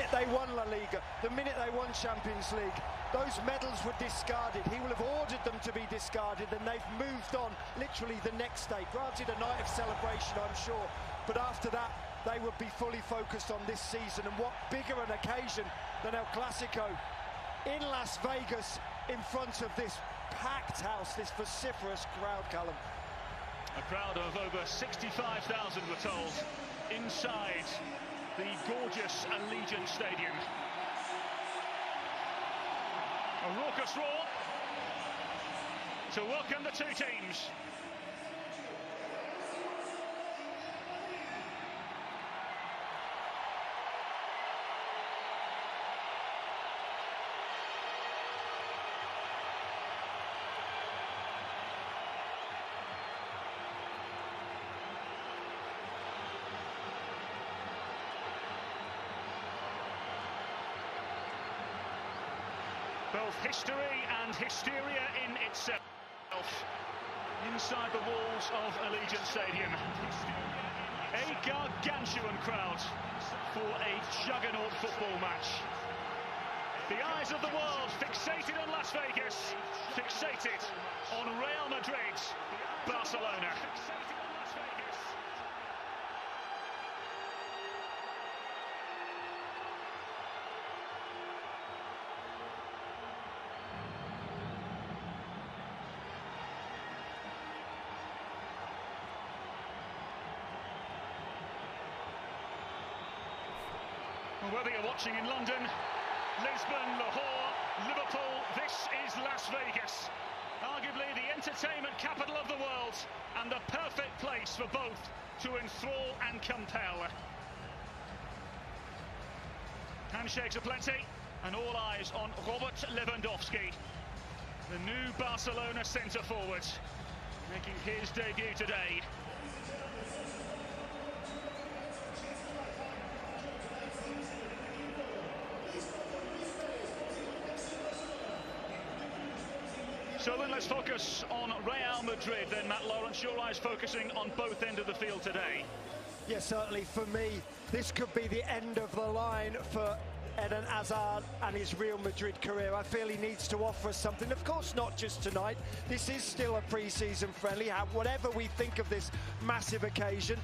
minute they won La Liga, the minute they won Champions League, those medals were discarded. He will have ordered them to be discarded, and they've moved on literally the next day. Granted, a night of celebration, I'm sure, but after that, they would be fully focused on this season. And what bigger an occasion than El Clasico in Las Vegas in front of this packed house, this vociferous crowd, Callum. A crowd of over 65,000, we're told, inside the gorgeous Allegiant Stadium. A raucous roar to welcome the two teams. Both history and hysteria in itself inside the walls of Allegiant Stadium. A gargantuan crowd for a juggernaut football match. The eyes of the world fixated on Las Vegas, fixated on Real Madrid, Barcelona. Whether you're watching in London, Lisbon, Lahore, Liverpool, this is Las Vegas. Arguably the entertainment capital of the world, and the perfect place for both to enthrall and compel. Handshakes aplenty, and all eyes on Robert Lewandowski, the new Barcelona centre-forward, making his debut today. So then let's focus on Real Madrid then, Matt Lawrence. Your eyes focusing on both ends of the field today. Yes, certainly for me, this could be the end of the line for Eden Hazard and his Real Madrid career. I feel he needs to offer us something. Of course, not just tonight. This is still a pre-season friendly, whatever we think of this massive occasion.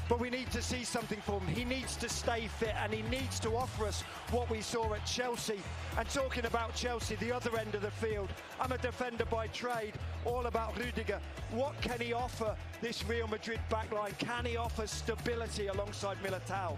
But we need to see something from him. He needs to stay fit, and he needs to offer us what we saw at Chelsea. And talking about Chelsea, the other end of the field, I'm a defender by trade, all about Rudiger. What can he offer this Real Madrid backline? Can he offer stability alongside Militao?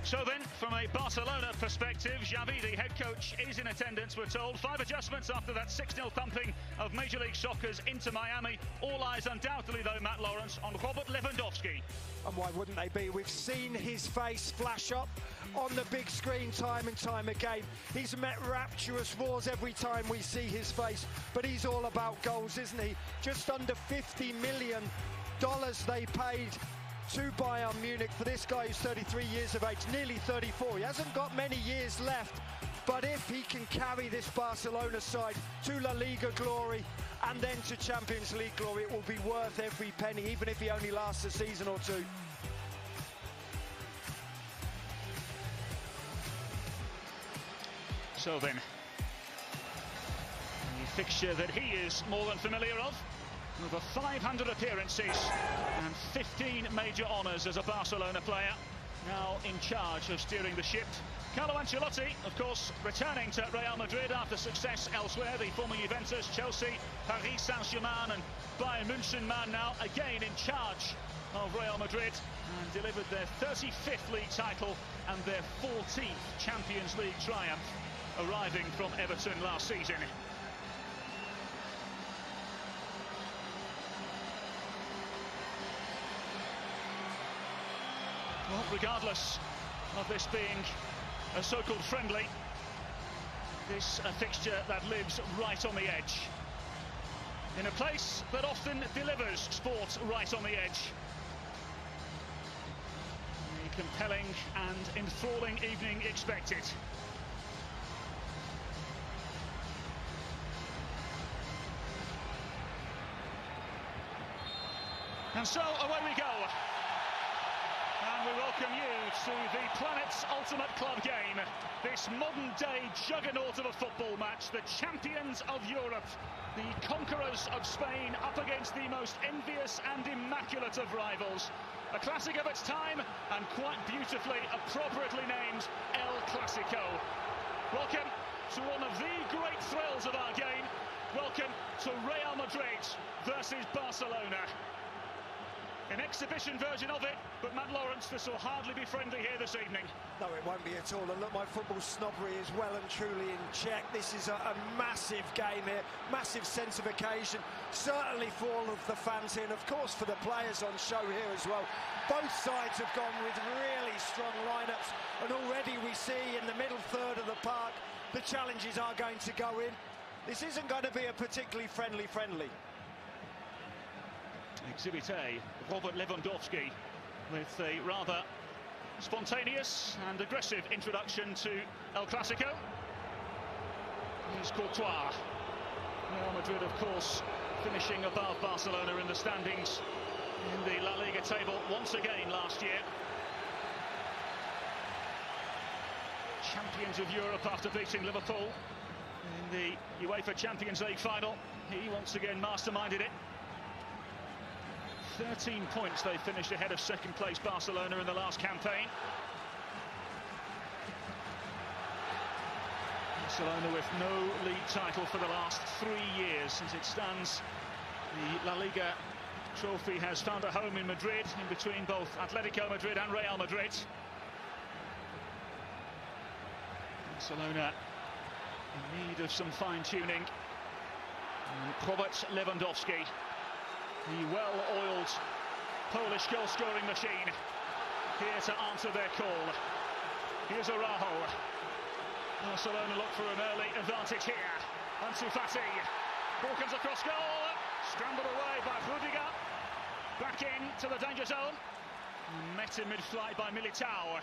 So then, from a Barcelona perspective, Xavi, the head coach, is in attendance, we're told. 5 adjustments after that 6-0 thumping of Major League Soccer's Inter Miami. All eyes undoubtedly, though, Matt Lawrence, on Robert Lewandowski. And why wouldn't they be? We've seen his face flash up on the big screen time and time again. He's met rapturous roars every time we see his face, but he's all about goals, isn't he? Just under $50 million they paid to Bayern Munich for this guy who's 33 years of age, nearly 34. He hasn't got many years left, but if he can carry this Barcelona side to La Liga glory and then to Champions League glory, it will be worth every penny, even if he only lasts a season or two. So then, the fixture that he is more than familiar of. Over 500 appearances and 15 major honours as a Barcelona player. Now in charge of steering the ship. Carlo Ancelotti, of course, returning to Real Madrid after success elsewhere. The former Juventus, Chelsea, Paris Saint-Germain and Bayern München man now again in charge of Real Madrid, and delivered their 35th league title and their 14th Champions League triumph, arriving from Everton last season. Well, regardless of this being a so-called friendly, this a fixture that lives right on the edge. In a place that often delivers sport right on the edge. A compelling and enthralling evening expected. And so away we go. And we welcome you to the planet's ultimate club game. This modern-day juggernaut of a football match. The champions of Europe, the conquerors of Spain, up against the most envious and immaculate of rivals. A classic of its time, and quite beautifully, appropriately named El Clasico. Welcome to one of the great thrills of our game. Welcome to Real Madrid versus Barcelona. An exhibition version of it, but Matt Lawrence, this will hardly be friendly here this evening. No, it won't be at all. And look, my football snobbery is well and truly in check. This is a massive game here, massive sense of occasion, certainly for all of the fans here, and of course for the players on show here as well. Both sides have gone with really strong lineups, and already we see in the middle third of the park, the challenges are going to go in. This isn't going to be a particularly friendly. Exhibit A, Robert Lewandowski, with a rather spontaneous and aggressive introduction to El Clasico. Here's Courtois. Real Madrid, of course, finishing above Barcelona in the standings in the La Liga table once again last year. Champions of Europe after beating Liverpool in the UEFA Champions League final. He once again masterminded it. 13 points they finished ahead of second place Barcelona in the last campaign. Barcelona with no league title for the last 3 years. As it stands, the La Liga trophy has found a home in Madrid, in between both Atletico Madrid and Real Madrid. Barcelona in need of some fine-tuning. Robert Lewandowski, the well-oiled Polish goal-scoring machine, here to answer their call. Here's Araujo. Barcelona look for an early advantage here. Ansu Fati. Ball comes across goal. Scrambled away by Rudiger. Back in to the danger zone. Met in mid-flight by Militao.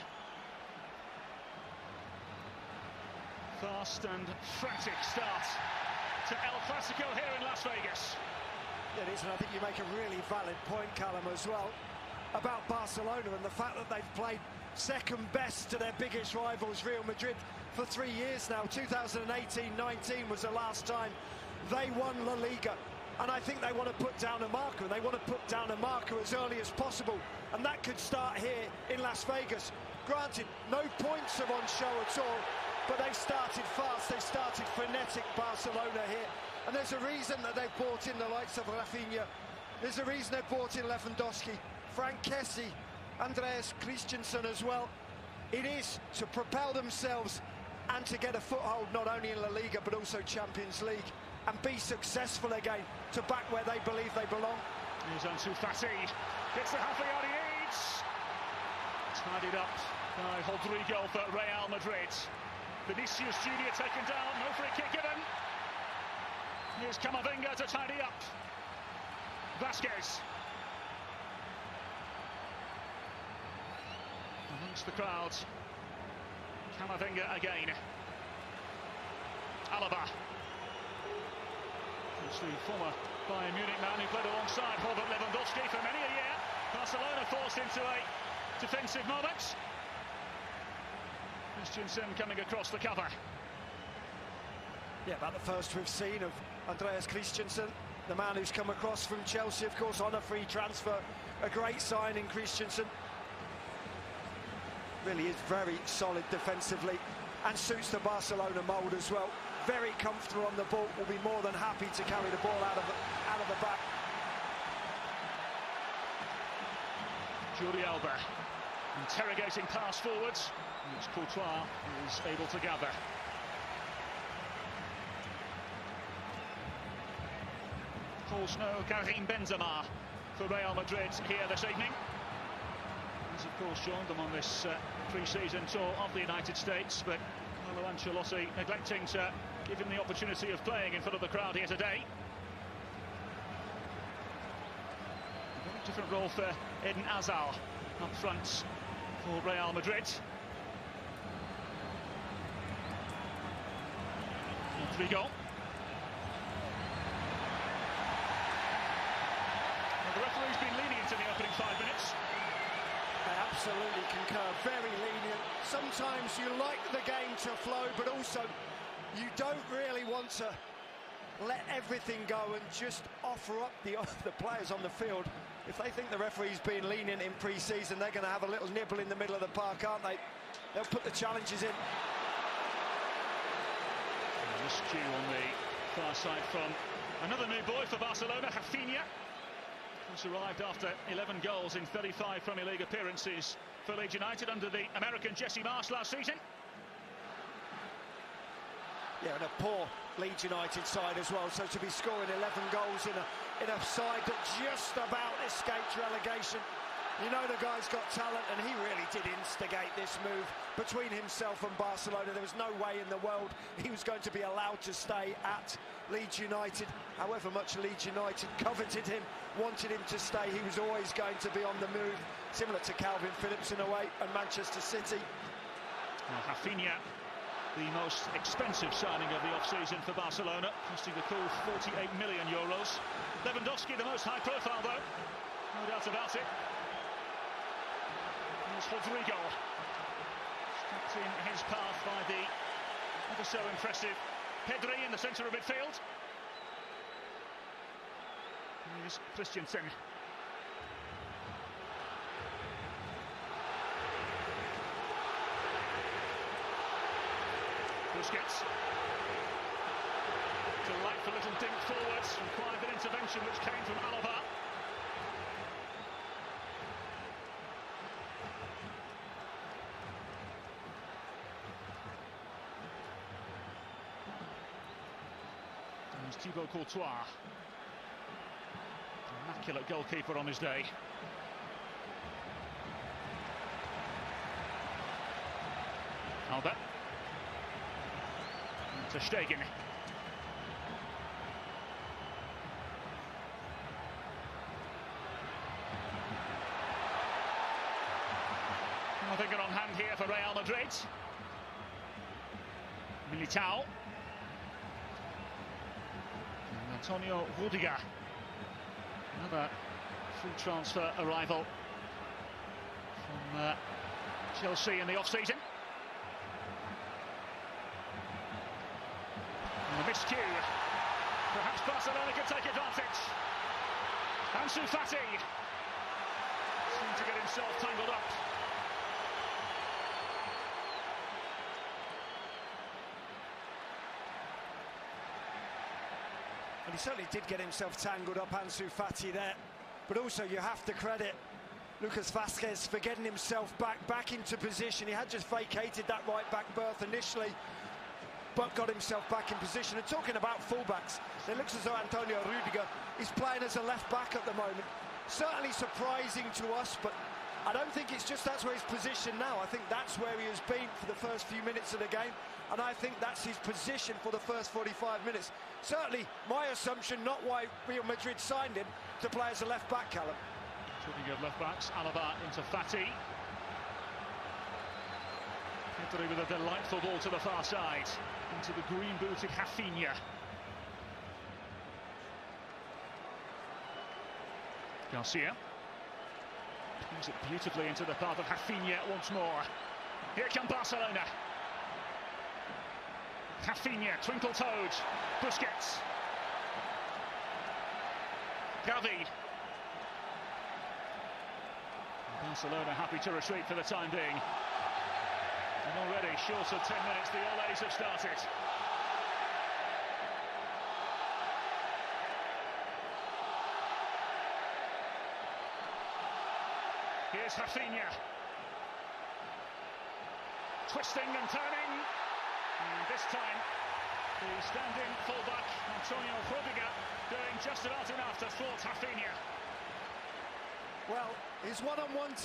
Fast and frantic start to El Clasico here in Las Vegas. It is, and I think you make a really valid point, Callum, as well, about Barcelona and the fact that they've played second best to their biggest rivals, Real Madrid, for 3 years now. 2018-19 was the last time they won La Liga, and I think they want to put down a marker, and they want to put down a marker as early as possible, and that could start here in Las Vegas. Granted, no points are on show at all, but they've started fast, they've started frenetic, Barcelona here. And there's a reason that they've brought in the likes of Rafinha. There's a reason they've brought in Lewandowski, Frank Kessie, Andreas Christensen as well. It is to propel themselves and to get a foothold not only in La Liga but also Champions League, and be successful again to back where they believe they belong. Here's Ansu Fati, gets the halfway out he needs. Tidied up by Rodrigo for Real Madrid. Vinicius Junior taken down, no free kick given. Here's Camavinga to tidy up. Vasquez. Amongst the crowd. Camavinga again. Alaba. It's the former Bayern Munich man who played alongside Robert Lewandowski for many a year. Barcelona forced into a defensive moment. Christensen coming across the cover. Yeah, about the first we've seen of Andreas Christensen, the man who's come across from Chelsea, of course, on a free transfer. A great signing, Christensen. Really is very solid defensively and suits the Barcelona mould as well. Very comfortable on the ball, will be more than happy to carry the ball out of the back. Jordi Alba interrogating pass forwards, which Courtois is able to gather. Of course, no Karim Benzema for Real Madrid here this evening. He's of course joined them on this pre-season tour of the United States, but Carlo Ancelotti neglecting to give him the opportunity of playing in front of the crowd here today. A very different role for Eden Hazard up front for Real Madrid. Rodrigo. The referee's been lenient in the opening 5 minutes. I absolutely concur, very lenient. sometimes you like the game to flow, but also you don't really want to let everything go and just offer up the players on the field. If they think the referee's been lenient in pre-season, they're going to have a little nibble in the middle of the park, aren't they? They'll put the challenges in. Miscue on the far side from another new boy for Barcelona, Rafinha, who's arrived after 11 goals in 35 Premier League appearances for Leeds United under the American Jesse Marsch last season. Yeah, and a poor Leeds United side as well, so to be scoring 11 goals in a side that just about escaped relegation. You know the guy's got talent, and he really did instigate this move between himself and Barcelona. There was no way in the world he was going to be allowed to stay at Leeds United. However much Leeds United coveted him, wanted him to stay, he was always going to be on the move, similar to Calvin Phillips in a way, and Manchester City. Well, Rafinha, the most expensive signing of the off-season for Barcelona, costing the cool €48 million. Lewandowski, the most high-profile, though, no doubt about it. Here's Rodrigo, stepped in his path by the ever so impressive Pedri in the centre of midfield. Here's Christensen. Busquets. Delightful little dink forwards, required an intervention which came from Alaba. There's Thibaut Courtois. Immaculate goalkeeper on his day. Albert. To Stegen. Nothing on hand here for Real Madrid. Militao. And Antonio Rudiger. Another free transfer arrival from Chelsea in the off-season. Miscue. Perhaps Barcelona could take advantage. Ansu Fati seemed to get himself tangled up. And he certainly did get himself tangled up, Ansu Fati there. But also you have to credit Lucas Vázquez for getting himself back into position. He had just vacated that right-back berth initially, but got himself back in position. And talking about fullbacks, it looks as though Antonio Rudiger is playing as a left-back at the moment. Certainly surprising to us, but I don't think it's just that's where he's positioned now. I think that's where he has been for the first few minutes of the game, and I think that's his position for the first 45 minutes. Certainly my assumption, not why Real Madrid signed him, to play as a left-back, Callum. Talking of left-backs, Alaba into Fati. Pedri with a delightful ball to the far side, into the green-booted Rafinha. Garcia plays it beautifully into the path of Rafinha once more. Here come Barcelona. Rafinha, twinkle-toed. Busquets. Gavi. Barcelona happy to retreat for the time being. And already, short of 10 minutes, the Olays have started. Here's Rafinha. Twisting and turning. And this time, the standing fullback, Antonio Rudiger, doing just about enough to thwart Rafinha. Well, his one-on-one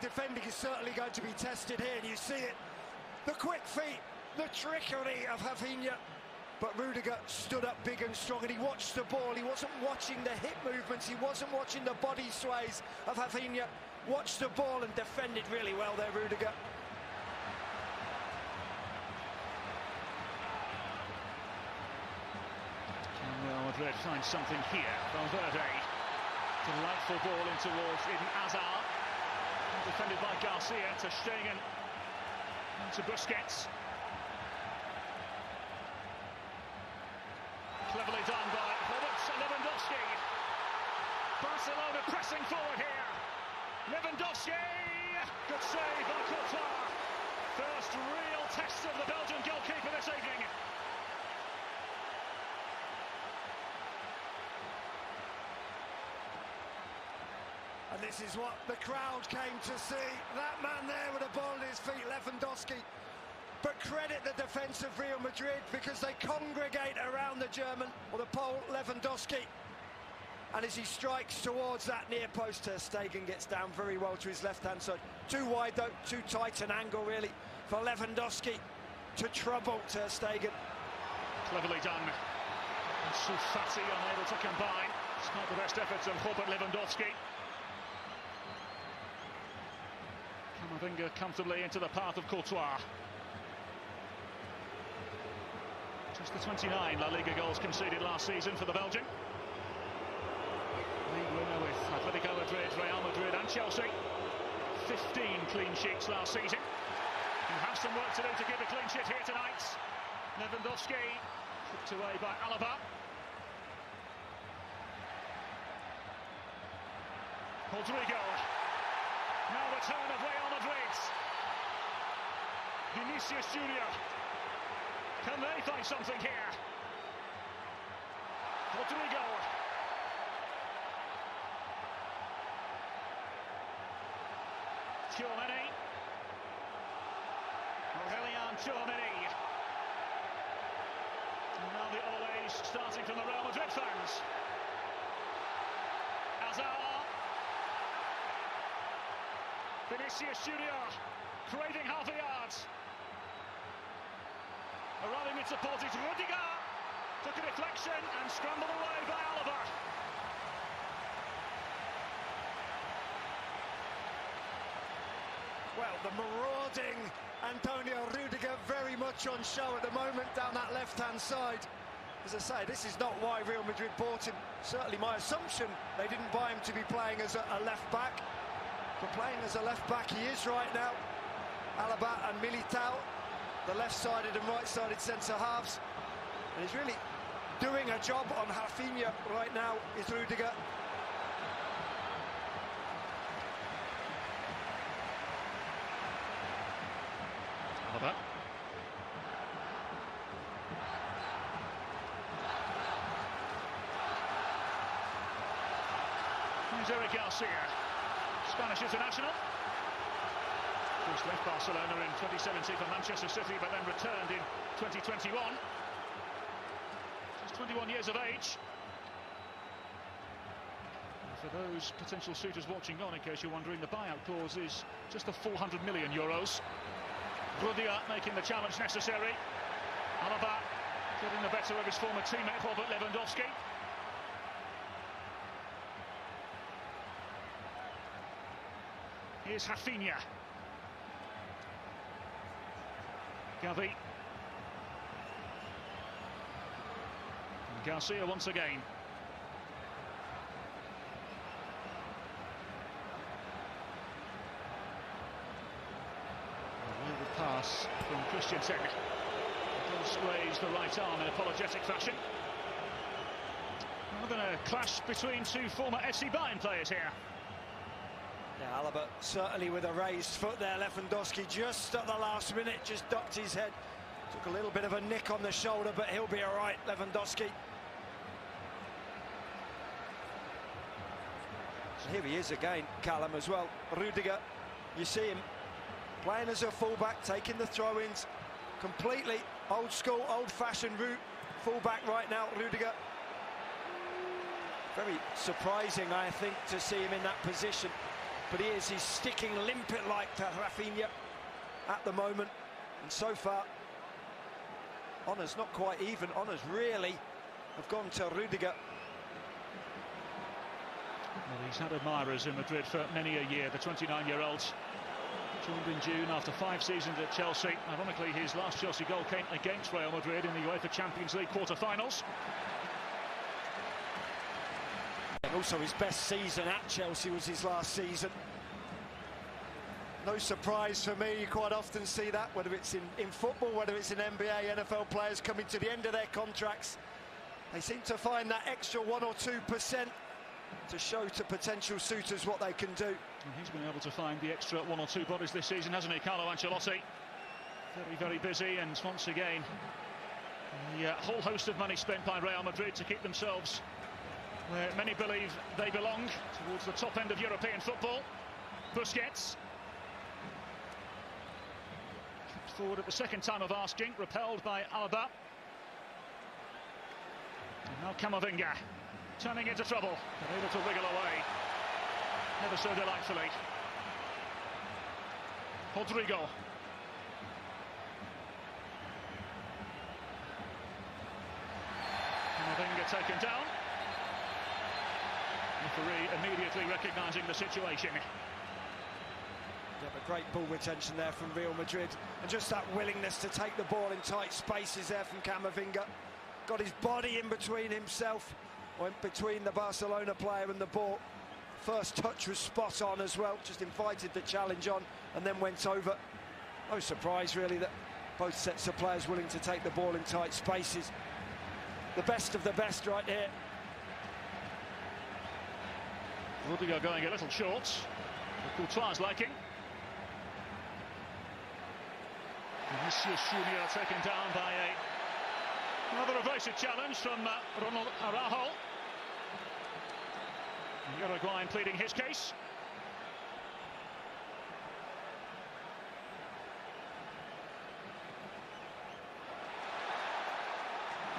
defending is certainly going to be tested here, and you see it. The quick feet, the trickery of Rafinha. But Rudiger stood up big and strong, and he watched the ball. He wasn't watching the hip movements. He wasn't watching the body sways of Rafinha. Watched the ball and defended really well there, Rudiger. Real Madrid finds something here. Valverde. Delightful ball in towards Eden Hazard. Defended by Garcia to Stegen. To Busquets. Cleverly done by Lewandowski. Barcelona pressing forward here. Lewandowski! Good save by Courtois. First real test of the Belgian goalkeeper this evening. And this is what the crowd came to see. That man there with a ball at his feet, Lewandowski. But credit the defence of Real Madrid because they congregate around the German, or the Pole, Lewandowski. And as he strikes towards that near post, Ter Stegen gets down very well to his left-hand side. Too wide though, too tight an angle really for Lewandowski to trouble Ter Stegen. Cleverly done. And Sulfati unable to combine. It's not the best efforts of Robert Lewandowski. Camavinga comfortably into the path of Courtois. Just the 29 La Liga goals conceded last season for the Belgian. League winner with Atletico Madrid, Real Madrid and Chelsea. 15 clean sheets last season. You have some work to do to keep a clean sheet here tonight. Lewandowski put away by Alaba. Rodrigo. Now return of Real Madrid. Vinicius Junior. Can they find something here? Rodrigo. Tchouaméni. Aurélien Tchouaméni. And now the always starting from the Real Madrid fans. Hazard. Vinicius Junior craving half a yard. Arriving with support is Rudiger. Took a deflection and scrambled away by Alaba. Well, the marauding Antonio Rudiger very much on show at the moment down that left-hand side. As I say, this is not why Real Madrid bought him. Certainly my assumption they didn't buy him to be playing as a left-back. But playing as a left-back he is right now. Alaba and Militao, the left-sided and right-sided centre-halves. And he's really doing a job on Rafinha right now, is Rudiger. Alaba. Here's Eric Garcia, Spanish international. First left Barcelona in 2017 for Manchester City, but then returned in 2021. Just 21 years of age. And for those potential suitors watching on, in case you're wondering, the buyout clause is just the 400 million euros. Rudiger making the challenge necessary. Alaba getting the better of his former teammate Robert Lewandowski. Here's Rafinha. Gavi. And Garcia once again. A pass from Christensen. Does raise the right arm in apologetic fashion. Rather than a clash between two former FC Bayern players here. Yeah, Alaba certainly with a raised foot there. Lewandowski just at the last minute just ducked his head. Took a little bit of a nick on the shoulder, but he'll be all right, Lewandowski. So here he is again, Callum, as well. Rudiger, you see him playing as a fullback, taking the throw-ins. Completely old school, old-fashioned route. Fullback right now, Rudiger. Very surprising, I think, to see him in that position. But he's sticking limpet-like to Rafinha at the moment. And so far, honours not quite even. Honours really have gone to Rudiger. Well, he's had admirers in Madrid for many a year, the 29-year-old. Joined in June after 5 seasons at Chelsea. Ironically, his last Chelsea goal came against Real Madrid in the UEFA Champions League quarter-finals. And also his best season at Chelsea was his last season. No surprise for me, you quite often see that, whether it's in football, whether it's in NBA, NFL players coming to the end of their contracts. They seem to find that extra 1 or 2% to show to potential suitors what they can do. And he's been able to find the extra 1 or 2 bodies this season, hasn't he, Carlo Ancelotti? Very, very busy, and once again, the whole host of money spent by Real Madrid to keep themselves where many believe they belong, towards the top end of European football. Busquets. Kicked forward at the second time of asking, repelled by Alba. And now Camavinga, turning into trouble, and able to wiggle away, never so delightfully. Rodrigo. Camavinga taken down. Referee immediately recognising the situation. Yeah, but great ball retention there from Real Madrid, and just that willingness to take the ball in tight spaces there from Camavinga. Got his body in between himself, went between the Barcelona player and the ball. First touch was spot on as well, just invited the challenge on and then went over. No surprise really that both sets of players willing to take the ball in tight spaces. The best of the best right here. Rudiger going a little short, for Courtois' liking. Vinicius Junior taken down by another evasive challenge from Ronald Araujo. The Uruguayan pleading his case.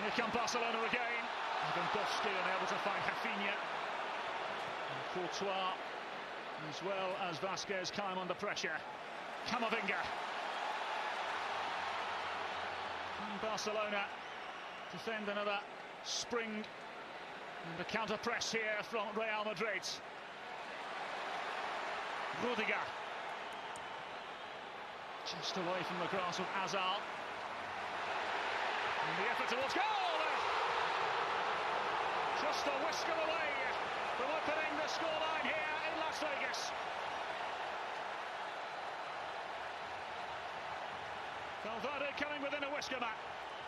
Here come Barcelona again. Lewandowski unable to find Rafinha. And Courtois, as well as Vasquez, came under pressure. Camavinga. And Barcelona defend another spring and the counter press here from Real Madrid. Rudiger. Just away from the grasp of Hazard. And the effort towards goal! Just a whisker away from opening the scoreline here in Las Vegas. Valverde coming within a whisker back.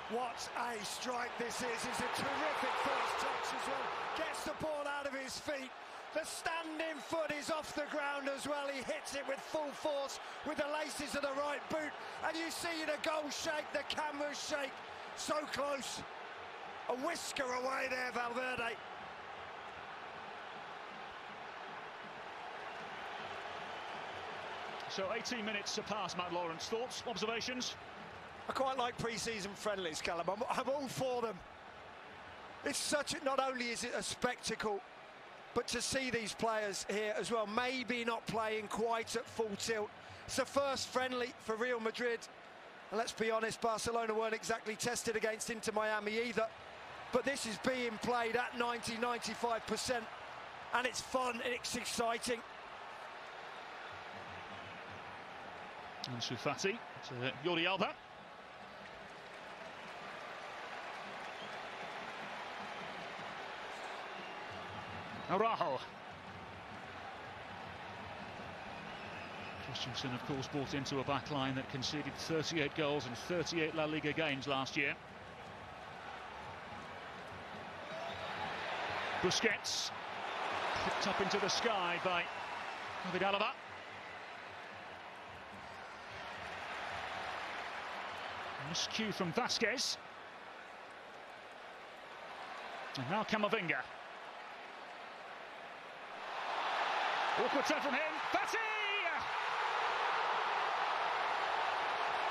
What a strike this is. It's a terrific first touch as well. Gets the ball out of his feet. The standing foot is off the ground as well. He hits it with full force with the laces of the right boot. And you see the goal shake, the cameras shake. So close. A whisker away there, Valverde. So 18 minutes to pass, Matt Lawrence. Thoughts, observations? I quite like pre-season friendlies, Callum. I'm all for them. It's such a, not only is it a spectacle, but to see these players here as well, maybe not playing quite at full tilt. It's the first friendly for Real Madrid. And let's be honest, Barcelona weren't exactly tested against Inter Miami either. But this is being played at 90–95%. And it's fun and it's exciting. Ansu Fati to Jordi Alba. Araujo. Christensen, of course, brought into a backline that conceded 38 goals in 38 La Liga games last year. Busquets, picked up into the sky by David Alaba. Miscue from Vasquez. And now Camavinga. Awkward turn from him. Fati!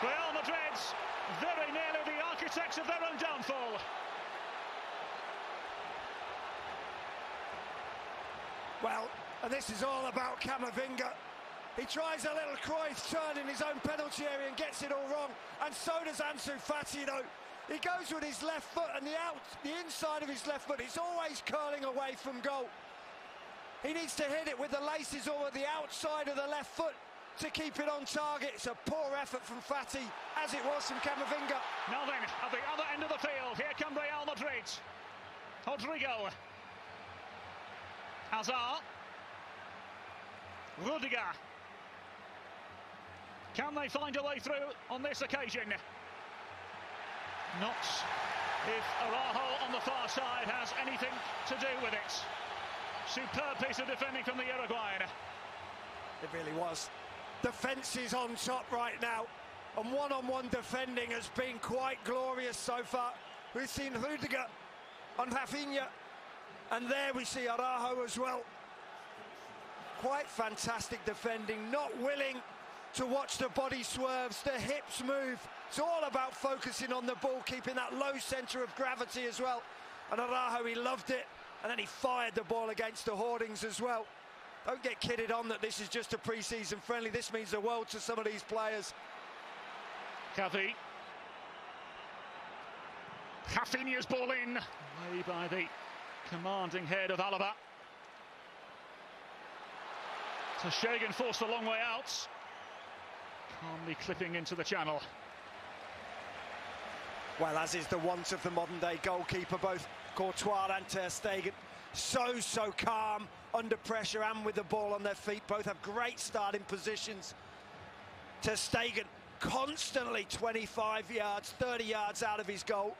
Real Madrid very nearly the architects of their own downfall. Well, and this is all about Camavinga. He tries a little Cruyff turn in his own penalty area and gets it all wrong. And so does Ansu Fati, though. He goes with his left foot, and the inside of his left foot, it's always curling away from goal. He needs to hit it with the laces or with the outside of the left foot to keep it on target. It's a poor effort from Fati, as it was from Camavinga. Now then, at the other end of the field, here come Real Madrid. Rodrigo. Hazard. Rudiger. Can they find a way through on this occasion? Not if Araujo on the far side has anything to do with it. Superb piece of defending from the Uruguayan. It really was. Defence is on top right now, and one-on-one defending has been quite glorious so far. We've seen Rüdiger on Rafinha, and there we see Araujo as well. Quite fantastic defending, not willing to watch the body swerves, the hips move. It's all about focusing on the ball, keeping that low centre of gravity as well. And Araujo, he loved it, and then he fired the ball against the hoardings as well. Don't get kidded on that this is just a pre-season friendly. This means the world to some of these players. Xavi. Rafinha's ball in, way by the commanding head of Alaba. So Shagan forced a long way out, calmly clipping into the channel. Well, as is the want of the modern-day goalkeeper, both Courtois and Ter Stegen, so calm under pressure and with the ball on their feet. Both have great starting positions. Ter Stegen constantly 25 yards, 30 yards out of his goal.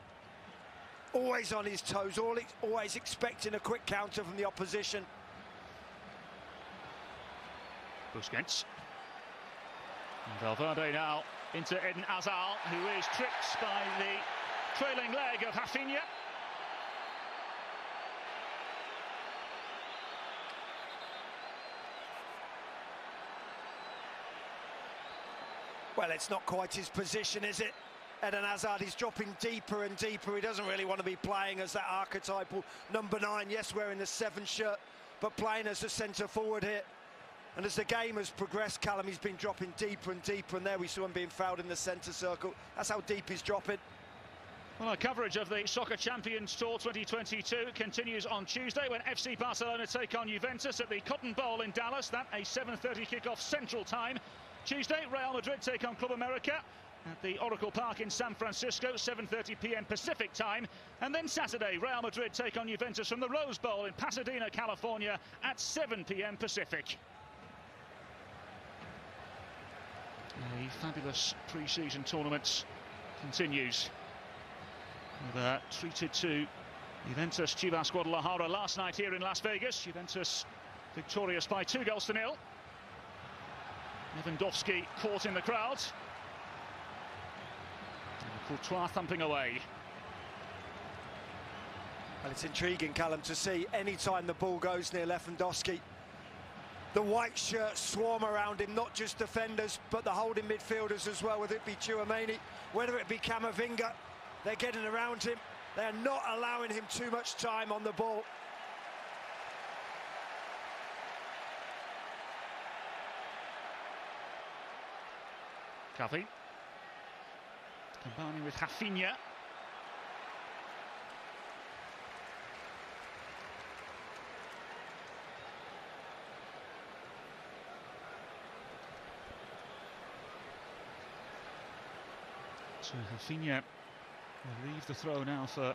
Always on his toes, always expecting a quick counter from the opposition. Busquets. And Valverde now into Eden Hazard, who is tricked by the trailing leg of Rafinha. Well, it's not quite his position, is it? Eden Hazard is dropping deeper and deeper. He doesn't really want to be playing as that archetypal number 9. Yes, wearing the 7 shirt, but playing as a centre forward here. And as the game has progressed, Callum, he's been dropping deeper and deeper, and there we saw him being fouled in the centre circle. That's how deep he's dropping. Well, our coverage of the Soccer Champions Tour 2022 continues on Tuesday when FC Barcelona take on Juventus at the Cotton Bowl in Dallas. That a 7:30 kickoff Central Time. Tuesday, Real Madrid take on Club America at the Oracle Park in San Francisco, 7:30 p.m. Pacific Time. And then Saturday, Real Madrid take on Juventus from the Rose Bowl in Pasadena, California at 7 p.m. Pacific. A fabulous pre-season tournament continues. With treated to Juventus Chivas Guadalajara last night here in Las Vegas. Juventus victorious by 2-0. Lewandowski caught in the crowd. And Courtois thumping away. Well, it's intriguing, Callum, to see any time the ball goes near Lewandowski, the white shirts swarm around him, not just defenders, but the holding midfielders as well, whether it be Tchouaméni, whether it be Camavinga. They're getting around him. They're not allowing him too much time on the ball. Xavi. Combining with Rafinha. So Rafinha will leave the throw now for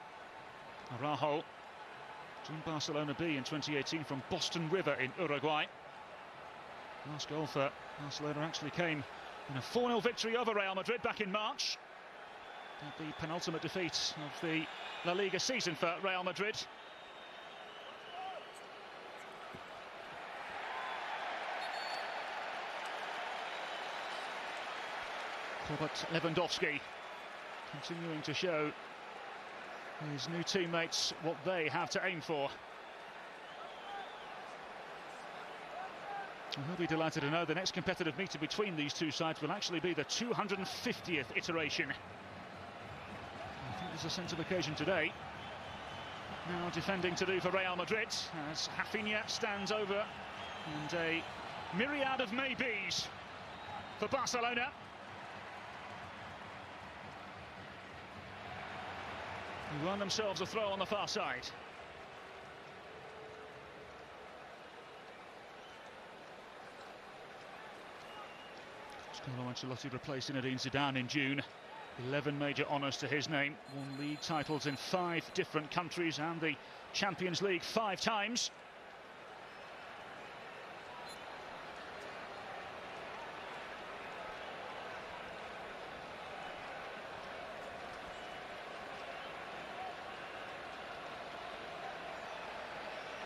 Araujo. Joined Barcelona B in 2018 from Boston River in Uruguay. Last goal for Barcelona actually came in a 4-0 victory over Real Madrid back in March. At the penultimate defeat of the La Liga season for Real Madrid. Robert Lewandowski continuing to show his new teammates what they have to aim for. And we'll be delighted to know the next competitive meeting between these two sides will actually be the 250th iteration. I think there's a sense of occasion today. Now defending to do for Real Madrid as Rafinha stands over, and a myriad of maybes for Barcelona. Who won themselves a throw on the far side. Carlo Ancelotti replaced Zinedine Zidane in June. 11 major honours to his name. Won league titles in 5 different countries and the Champions League 5 times.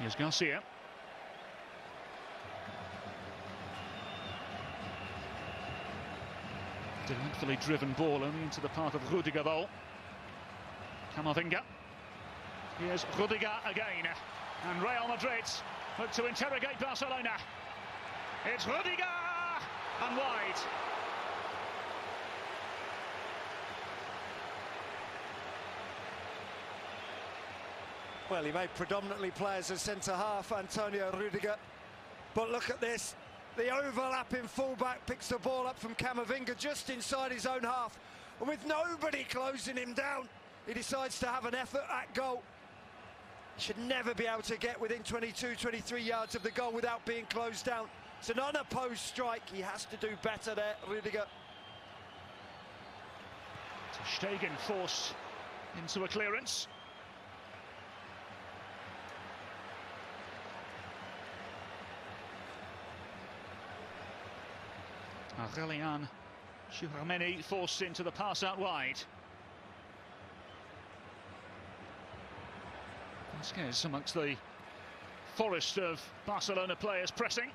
Here's Garcia. Delightfully driven ball only into the path of Rudiger though. Camavinga. Here's Rudiger again. And Real Madrid look to interrogate Barcelona. It's Rudiger! And wide. Well, he may predominantly play as a centre-half, Antonio Rudiger. But look at this. The overlapping fullback picks the ball up from Camavinga just inside his own half. And with nobody closing him down, he decides to have an effort at goal. Should never be able to get within 22, 23 yards of the goal without being closed down. It's an unopposed strike. He has to do better there, Rudiger. Ter Stegen forced into a clearance. Aurelian Tchouameni forced into the pass out wide. Vasquez amongst the forest of Barcelona players pressing.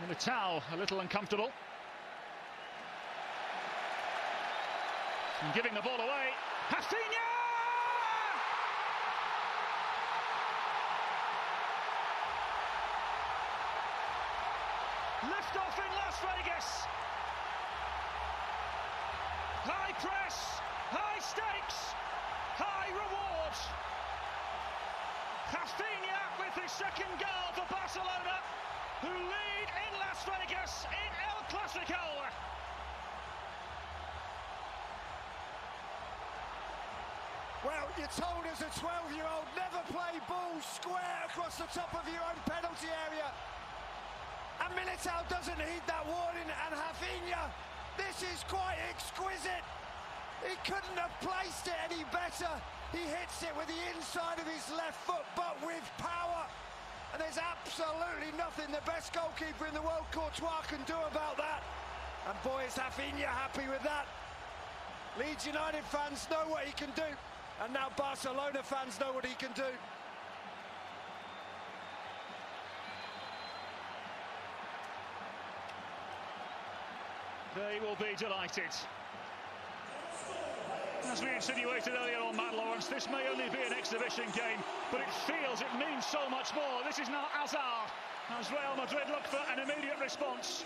Militao a little uncomfortable. And giving the ball away. Rafinha! Lift off in Las Vegas. High press, high stakes, high reward. Rafinha with his second goal for Barcelona, who lead in Las Vegas in El Clasico. Well, you're told as a 12-year-old never play balls square across the top of your own penalty area. And Militao doesn't heed that warning, and Rafinha, this is quite exquisite. He couldn't have placed it any better. He hits it with the inside of his left foot, but with power. And there's absolutely nothing the best goalkeeper in the world, Courtois, can do about that. And boy, is Rafinha happy with that. Leeds United fans know what he can do, and now Barcelona fans know what he can do. They will be delighted. As we insinuated earlier on, Matt Lawrence, this may only be an exhibition game, but it feels it means so much more. This is now Hazard, as Real Madrid look for an immediate response.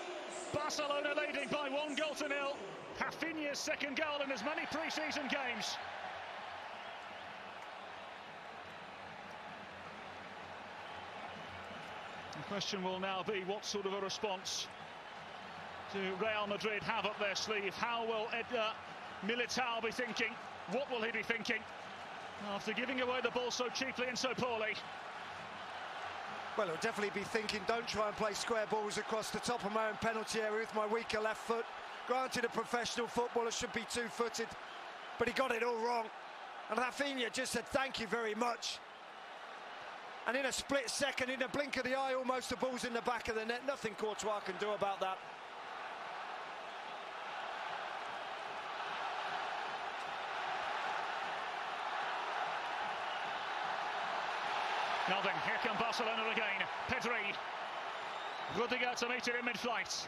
Barcelona leading by 1-0. Rafinha's second goal in as many pre-season games. The question will now be what sort of a response do Real Madrid have up their sleeve? How will Militao be thinking? What will he be thinking after giving away the ball so cheaply and so poorly? Well, he'll definitely be thinking, don't try and play square balls across the top of my own penalty area with my weaker left foot. Granted, a professional footballer should be two-footed, but he got it all wrong. And Rafinha just said, thank you very much. And in a split second, in a blink of the eye, almost the ball's in the back of the net. Nothing Courtois can do about that. Now then, here come Barcelona again. Pedri. Rudiger to meet it in mid-flight.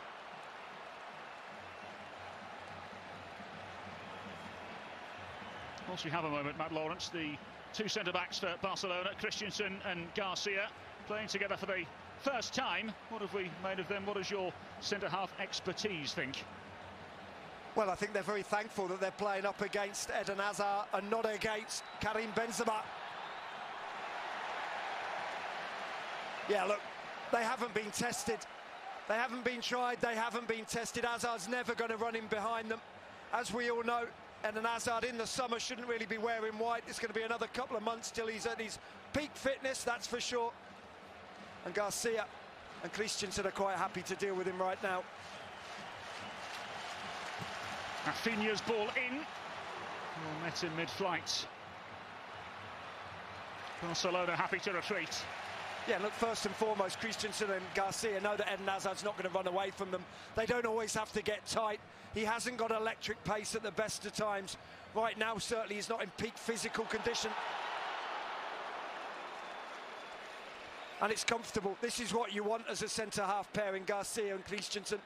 Whilst we have a moment, Matt Lawrence, the two centre-backs for Barcelona, Christensen and Garcia, playing together for the first time. What have we made of them? What does your centre-half expertise think? Well, I think they're very thankful that they're playing up against Eden Hazard and not against Karim Benzema. Yeah, look, they haven't been tested. They haven't been tried, they haven't been tested. Hazard's never going to run in behind them. As we all know, Eden Hazard in the summer shouldn't really be wearing white. It's going to be another couple of months till he's at his peak fitness, that's for sure. And Garcia and Christensen are quite happy to deal with him right now. Rafinha's ball in. Well, met in mid-flight. Barcelona happy to retreat. Yeah, look, first and foremost, Christensen and Garcia know that Eden Hazard's not going to run away from them. They don't always have to get tight. He hasn't got electric pace at the best of times. Right now, certainly, he's not in peak physical condition. and it's comfortable. This is what you want as a centre-half pairing, Garcia and Christensen.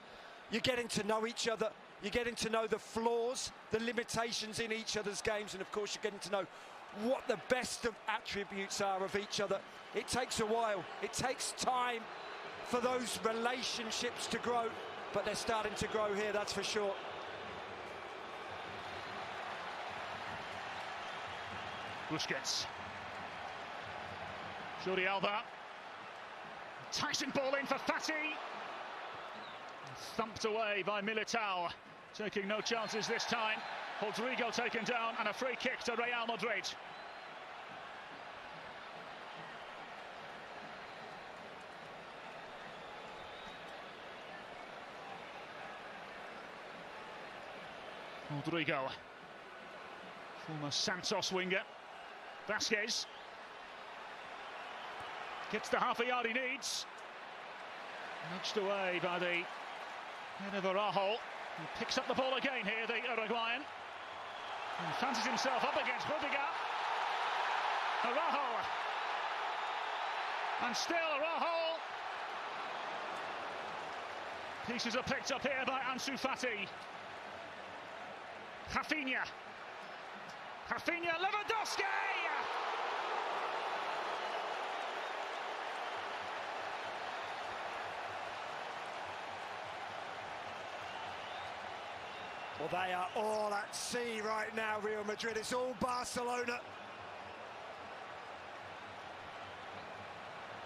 You're getting to know each other. You're getting to know the flaws, the limitations in each other's games, and of course you're getting to know what the best of attributes are of each other. It takes a while. It takes time for those relationships to grow, but they're starting to grow here, that's for sure. Busquets. Jordi Alba. Tyson ball in for Fati. Thumped away by Militao. Taking no chances this time. Rodrigo taken down and a free kick to Real Madrid. Rodrigo. Former Santos winger. Vasquez. Gets the half a yard he needs. Nudged away by the head of Araujo. He picks up the ball again here, the Uruguayan. And fancies himself up against Rudiger. Araujo. And still Araujo. Pieces are picked up here by Ansu Fati. Rafinha. Rafinha, Lewandowski! Well, they are all at sea right now, Real Madrid. It's all Barcelona.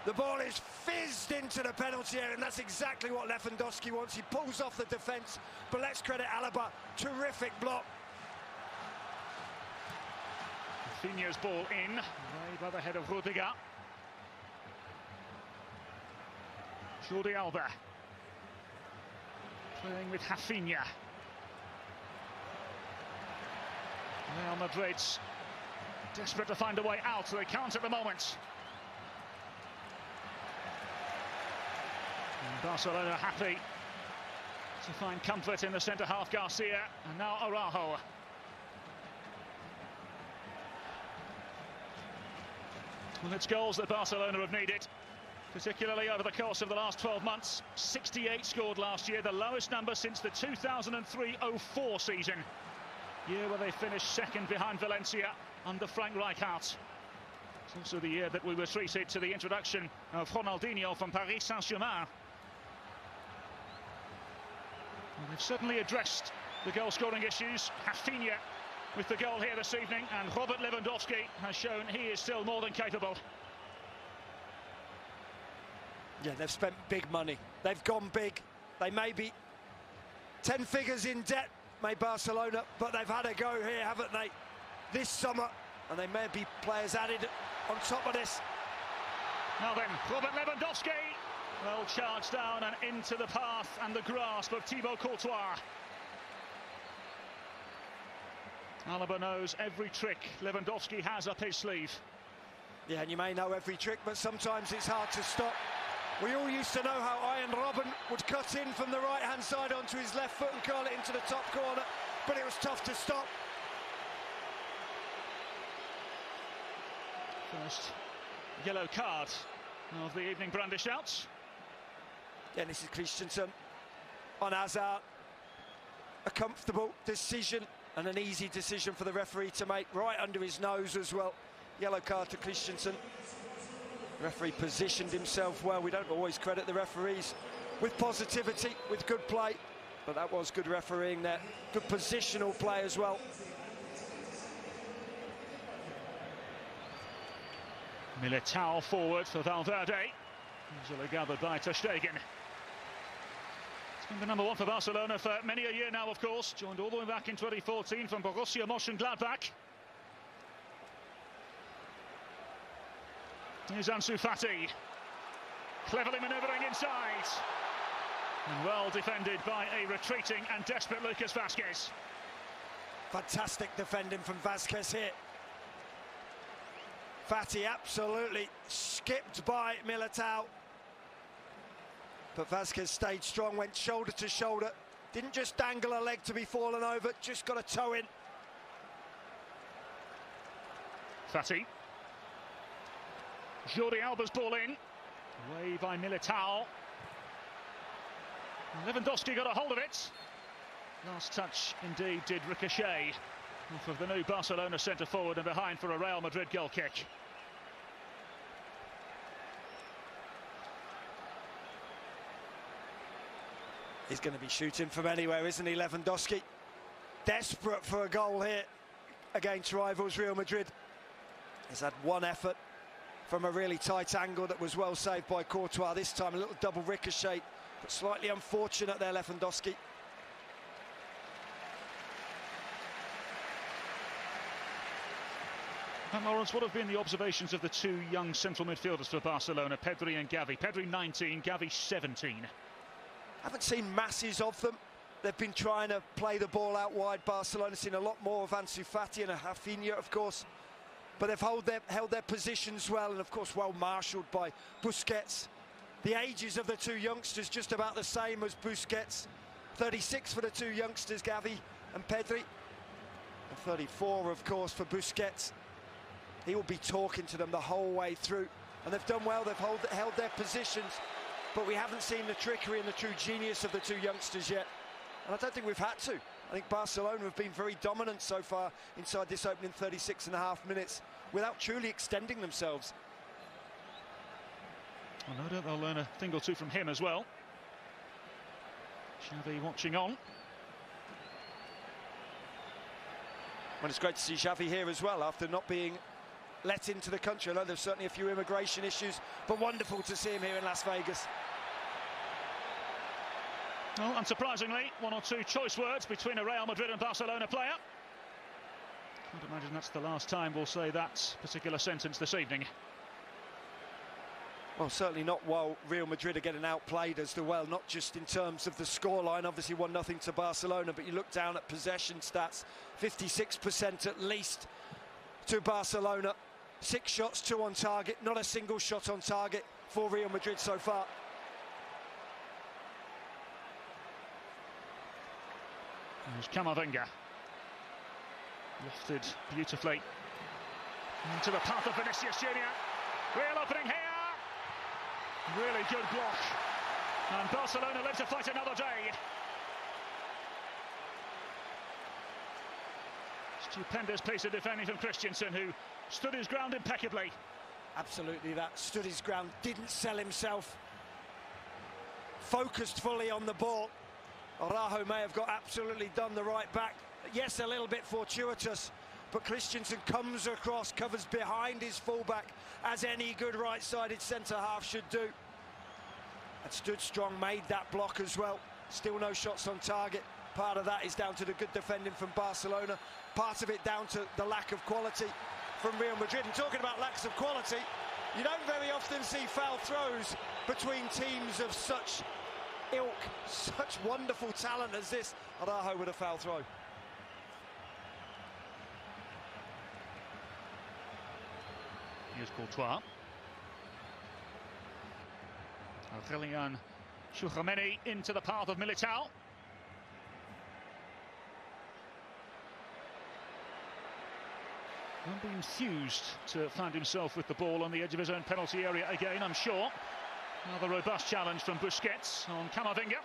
The ball is fizzed into the penalty area, and that's exactly what Lewandowski wants. He pulls off the defence, but let's credit Alaba. Terrific block. Rafinha's ball in, way by the head of Rudiger. Jordi Alba. Playing with Rafinha. Real Madrid's desperate to find a way out, so they can't at the moment. And Barcelona happy to find comfort in the centre-half Garcia, and now Araujo. Well, it's goals that Barcelona have needed, particularly over the course of the last 12 months. 68 scored last year, the lowest number since the 2003-04 season. Year where they finished second behind Valencia under Frank Rijkaard. It's also the year that we were treated to the introduction of Ronaldinho from Paris Saint-Germain. Well, they've certainly addressed the goal-scoring issues. Rafinha with the goal here this evening, and Robert Lewandowski has shown he is still more than capable. Yeah, they've spent big money. They've gone big. They may be 10 figures in debt, may Barcelona, but they've had a go here, haven't they, this summer, and they may be players added on top of this. Now then, Robert Lewandowski, well charged down and into the path and the grasp of Thibaut Courtois. Alaba knows every trick Lewandowski has up his sleeve. Yeah, and you may know every trick, but sometimes it's hard to stop. We all used to know how Iron Robben would cut in from the right-hand side onto his left foot and curl it into the top corner, but it was tough to stop. First yellow card of the evening brandish out. Yeah, this is Christensen on Hazard. A comfortable decision and an easy decision for the referee to make, right under his nose as well. Yellow card to Christensen. Referee positioned himself well. We don't always credit the referees with positivity, with good play, but that was good refereeing there. Good positional play as well. Militao forward for Valverde. Easily gathered by Ter Stegen. He's been the number one for Barcelona for many a year now, of course. Joined all the way back in 2014 from Borussia Mönchengladbach. Here's Ansu Fati, cleverly manoeuvring inside. And well defended by a retreating and desperate Lucas Vasquez. Fantastic defending from Vasquez here. Fati absolutely skipped by Militao. But Vasquez stayed strong, went shoulder to shoulder. Didn't just dangle a leg to be fallen over, just got a toe in. Fati. Jordi Alba's ball in. Away by Militao. Lewandowski got a hold of it. Last touch indeed did ricochet off of the new Barcelona centre forward and behind for a Real Madrid goal kick. He's going to be shooting from anywhere, isn't he, Lewandowski? Desperate for a goal here against rivals Real Madrid. He's had one effort from a really tight angle that was well saved by Courtois. This time a little double ricochet, but slightly unfortunate there, Lewandowski. And Lawrence, what have been the observations of the two young central midfielders for Barcelona, Pedri and Gavi? Pedri 19, Gavi 17. Haven't seen masses of them. They've been trying to play the ball out wide. Barcelona seen a lot more of Ansu Fati and Rafinha, of course. But they've held their positions well, and of course well marshalled by Busquets. The ages of the two youngsters just about the same as Busquets. 36 for the two youngsters, Gavi and Pedri. And 34, of course, for Busquets. He will be talking to them the whole way through. And they've done well, they've held their positions. But we haven't seen the trickery and the true genius of the two youngsters yet. And I don't think we've had to. I think Barcelona have been very dominant so far inside this opening 36.5 minutes without truly extending themselves. Well, no doubt they'll learn a thing or two from him as well. Xavi watching on. Well, it's great to see Xavi here as well after not being let into the country. I know there's certainly a few immigration issues, but wonderful to see him here in Las Vegas. Well, unsurprisingly, one or two choice words between a Real Madrid and Barcelona player. Can't imagine that's the last time we'll say that particular sentence this evening. Well, certainly not while Real Madrid are getting outplayed as well, not just in terms of the scoreline, obviously 1-0 to Barcelona, but you look down at possession stats, 56% at least to Barcelona. 6 shots, 2 on target, not a single shot on target for Real Madrid so far. There's Camavinga. Lofted beautifully into the path of Vinicius Junior. Real opening here. Really good block. And Barcelona live to fight another day. Stupendous piece of defending from Christensen, who stood his ground impeccably. Absolutely, that stood his ground, didn't sell himself. Focused fully on the ball. Araujo may have got absolutely done the right back. Yes, a little bit fortuitous, but Christensen comes across, covers behind his fullback, as any good right-sided centre-half should do. And stood strong, made that block as well. Still no shots on target. Part of that is down to the good defending from Barcelona. Part of it down to the lack of quality from Real Madrid. And talking about lacks of quality, you don't very often see foul throws between teams of such ilk, such wonderful talent as this. Araujo with a foul throw. Here's Courtois. Aurelian Tchouameni into the path of Militao. Won't be enthused to find himself with the ball on the edge of his own penalty area again, I'm sure. Another robust challenge from Busquets on Camavinga.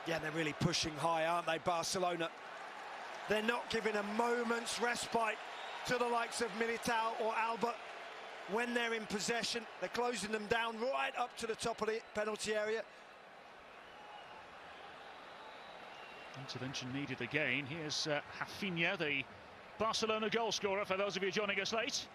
Yeah, they're really pushing high, aren't they, Barcelona? They're not giving a moment's respite to the likes of Militao or Alba when they're in possession. They're closing them down right up to the top of the penalty area. Intervention needed again. Here's Rafinha, the Barcelona goal scorer, for those of you joining us late.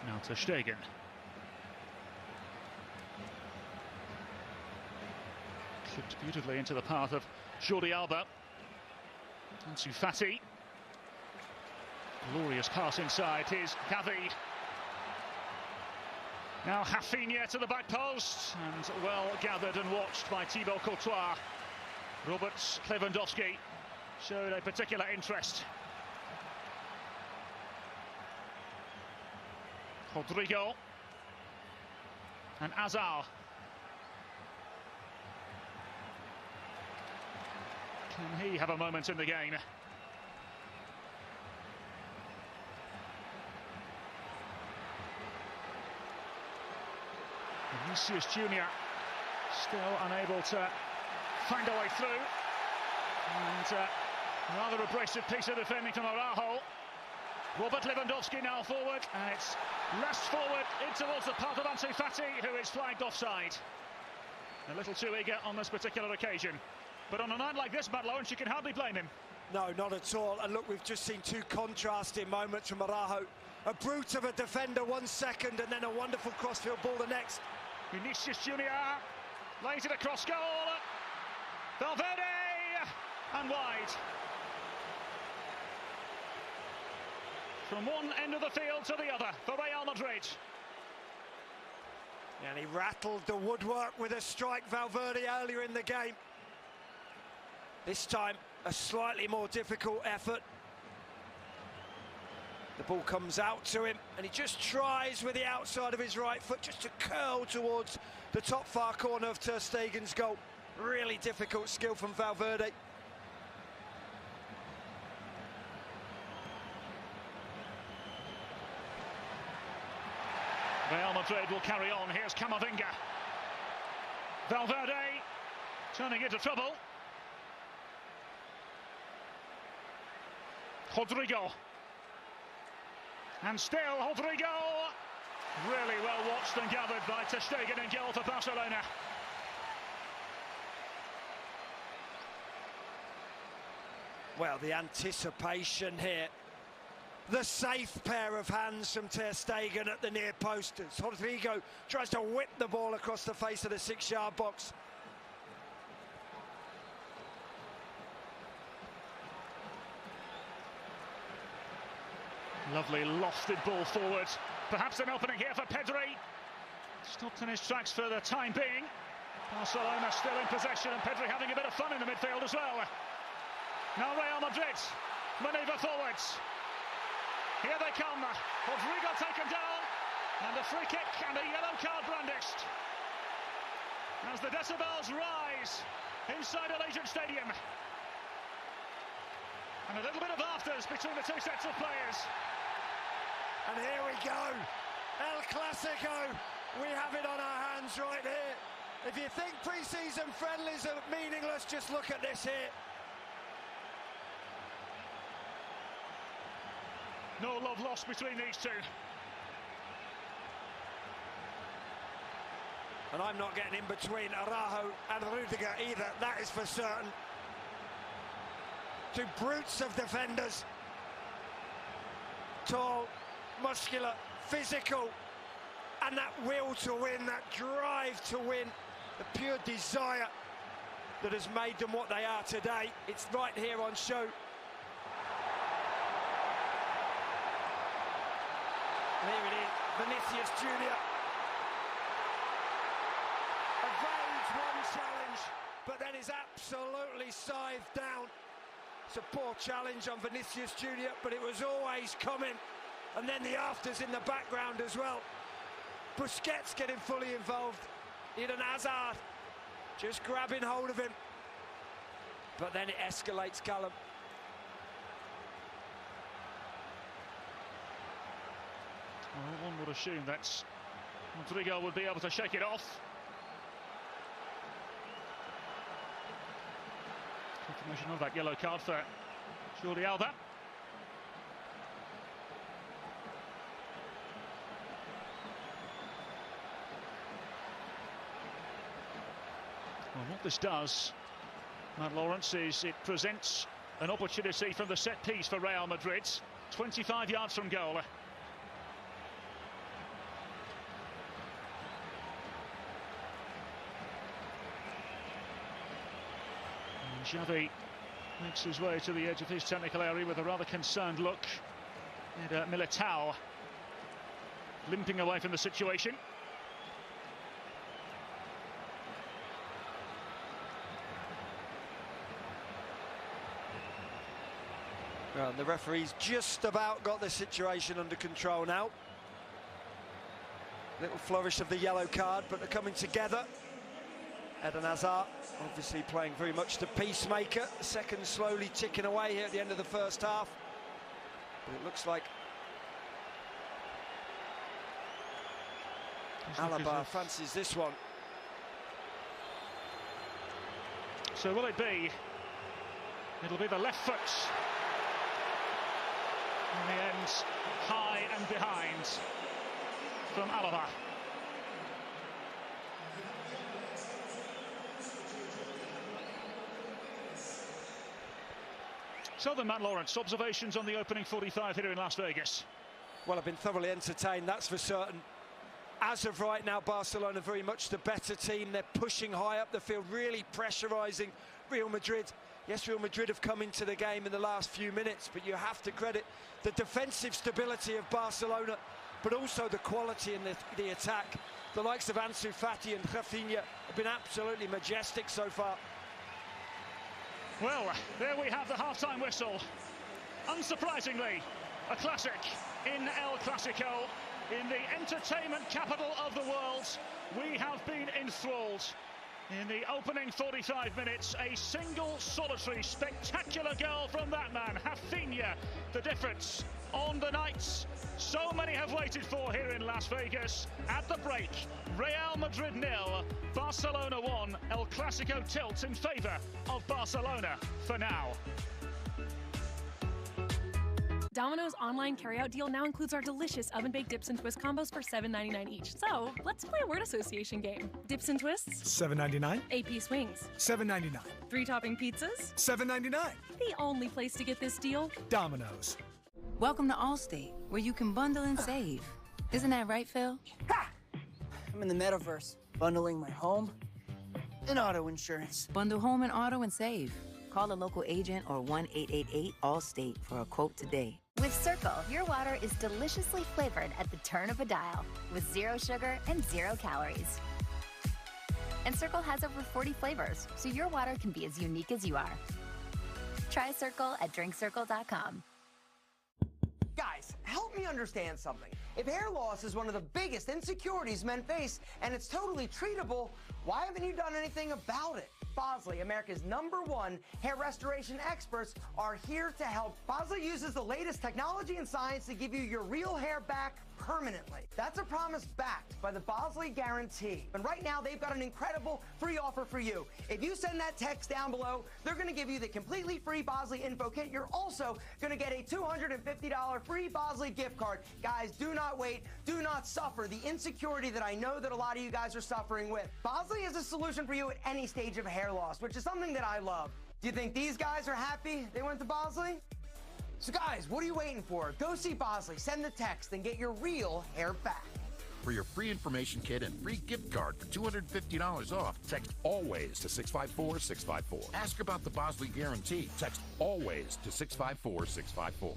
Now Ter Stegen. Clipped beautifully into the path of Jordi Alba. Ansu Fati. Glorious pass inside. Here's Gavi. Now Rafinha to the back post, and well gathered and watched by Thibaut Courtois. Robert Lewandowski showed a particular interest. Rodrigo and Hazard. Can he have a moment in the game? Vinicius Junior still unable to find a way through, and rather abrasive piece of defending from Araujo. Robert Lewandowski now forward, and it's lashed forward in towards the path of Ansu Fati, who is flagged offside. A little too eager on this particular occasion, but on a night like this, Matt Lawrence, you can hardly blame him. No, not at all. And look, we've just seen two contrasting moments from Araujo. A brute of a defender 1 second, and then a wonderful crossfield ball the next. Vinicius Junior lays it across goal. Valverde, and wide. From one end of the field to the other for Real Madrid. And he rattled the woodwork with a strike, Valverde, earlier in the game. This time, a slightly more difficult effort. The ball comes out to him, and he just tries with the outside of his right foot just to curl towards the top far corner of Ter Stegen's goal. Really difficult skill from Valverde. Real Madrid will carry on. Here's Camavinga. Valverde turning into trouble. Rodrigo. And still Rodrigo. Really well watched and gathered by Ter Stegen in goal for Barcelona. Well, the anticipation here. The safe pair of hands from Ter Stegen at the near posters. Rodrigo tries to whip the ball across the face of the 6-yard box. Lovely lofted ball forward. Perhaps an opening here for Pedri. Stopped in his tracks for the time being. Barcelona still in possession, and Pedri having a bit of fun in the midfield as well. Now Real Madrid manoeuvre forwards. Here they come. Rodrigo taken down, and a free kick and a yellow card brandished. As the decibels rise inside Allegiant Stadium. And a little bit of afters between the two sets of players. And here we go. El Clasico. We have it on our hands right here. If you think pre-season friendlies are meaningless, just look at this here. No love lost between these two. And I'm not getting in between Araujo and Rudiger either, that is for certain. Two brutes of defenders. Tall, muscular, physical, and that will to win, that drive to win, the pure desire that has made them what they are today. It's right here on show. And here it is, Vinicius Junior. Evades one challenge, but then is absolutely scythed down. It's a poor challenge on Vinicius Junior, but it was always coming. And then the afters in the background as well. Busquets getting fully involved. Eden Hazard just grabbing hold of him. But then it escalates, Callum. Well, one would assume that Rodrigo would be able to shake it off. Confirmation of that yellow card for Jordi Alba. Well, what this does, Matt Lawrence, is it presents an opportunity from the set piece for Real Madrid, 25 yards from goal. Xavi makes his way to the edge of his technical area with a rather concerned look. And Militao limping away from the situation. Well, the referee's just about got the situation under control now. Little flourish of the yellow card, but they're coming together. Eden Hazard obviously playing very much the peacemaker. The second slowly ticking away here at the end of the first half. But it looks like Alaba fancies this one. So will it be? It'll be the left foot. In the end, high and behind from Alaba. So then, Matt Lawrence, observations on the opening 45 here in Las Vegas. Well, I've been thoroughly entertained, that's for certain. As of right now, Barcelona very much the better team. They're pushing high up the field, really pressurising Real Madrid. Yes, Real Madrid have come into the game in the last few minutes, but you have to credit the defensive stability of Barcelona, but also the quality in the attack. The likes of Ansu Fati and Rafinha have been absolutely majestic so far. Well, there we have the half-time whistle. Unsurprisingly, a classic in El Clasico, in the entertainment capital of the world. We have been enthralled. In the opening 45 minutes, a single, solitary, spectacular goal from that man, Rafinha. The difference on the nights so many have waited for here in Las Vegas. At the break, Real Madrid 0, Barcelona 1. El Clasico tilts in favour of Barcelona for now. Domino's online carryout deal now includes our delicious oven-baked dips and twist combos for $7.99 each. So, let's play a word association game. Dips and twists? $7.99. 8-piece wings? $7.99. 3-topping pizzas? $7.99. The only place to get this deal? Domino's. Welcome to Allstate, where you can bundle and save. Isn't that right, Phil? Ha! I'm in the metaverse, bundling my home and auto insurance. Bundle home and auto and save. Call a local agent or 1-888-ALL-STATE for a quote today. With Circle, your water is deliciously flavored at the turn of a dial, with 0 sugar and 0 calories. And Circle has over 40 flavors, so your water can be as unique as you are. Try Circle at drinkcircle.com. Guys, help me understand something. If hair loss is one of the biggest insecurities men face, and it's totally treatable, why haven't you done anything about it? Bosley, America's #1 hair restoration experts, are here to help. Bosley uses the latest technology and science to give you your real hair back permanently. That's a promise backed by the Bosley Guarantee. And right now, they've got an incredible free offer for you. If you send that text down below, they're going to give you the completely free Bosley info kit. You're also going to get a $250 free Bosley gift card. Guys, do not wait. Do not suffer the insecurity that I know that a lot of you guys are suffering with. Bosley is a solution for you at any stage of hair loss, which is something that I love. Do you think these guys are happy they went to Bosley? So guys, what are you waiting for? Go see Bosley, send the text, and get your real hair back. For your free information kit and free gift card for $250 off, text ALWAYS to 654-654. Ask about the Bosley Guarantee. Text ALWAYS to 654-654.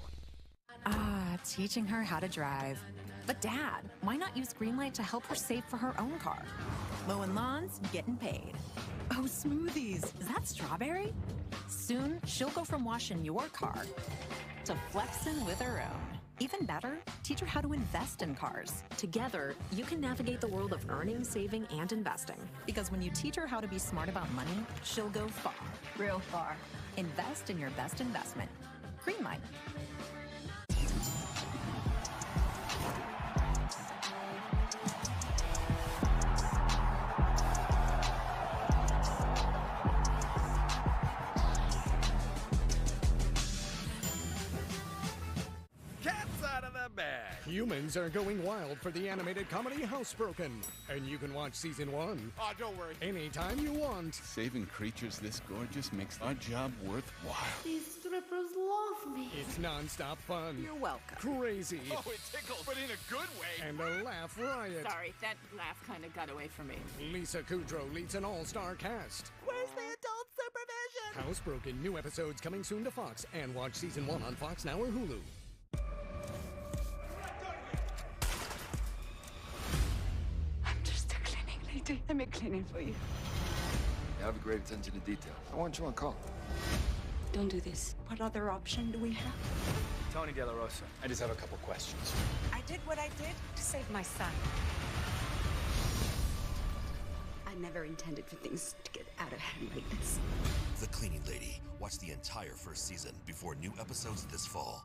Teaching her how to drive. But Dad, why not use Greenlight to help her save for her own car? Mowing lawns, getting paid. Oh, smoothies. Is that strawberry? Soon, she'll go from washing your car to flexing with her own. Even better, teach her how to invest in cars. Together, you can navigate the world of earning, saving, and investing. Because when you teach her how to be smart about money, she'll go far. Real far. Invest in your best investment. Greenlight. Humans are going wild for the animated comedy Housebroken, and you can watch season 1. Oh, don't worry. Anytime you want. Saving creatures this gorgeous makes our job worthwhile. These strippers love me. It's non-stop fun. You're welcome. Crazy. Oh, it tickles, but in a good way. And a laugh riot. Sorry, that laugh kind of got away from me. Lisa Kudrow leads an all-star cast. Where's the adult supervision? Housebroken, new episodes coming soon to Fox, and watch season 1 on Fox Now or Hulu. Let me clean it for you. You have a great attention to detail. I want you on call. Don't do this. What other option do we have? Tony De La Rosa. I just have a couple questions. I did what I did to save my son. I I never intended for things to get out of hand like this. The Cleaning Lady. Watch the entire first season before new episodes this fall.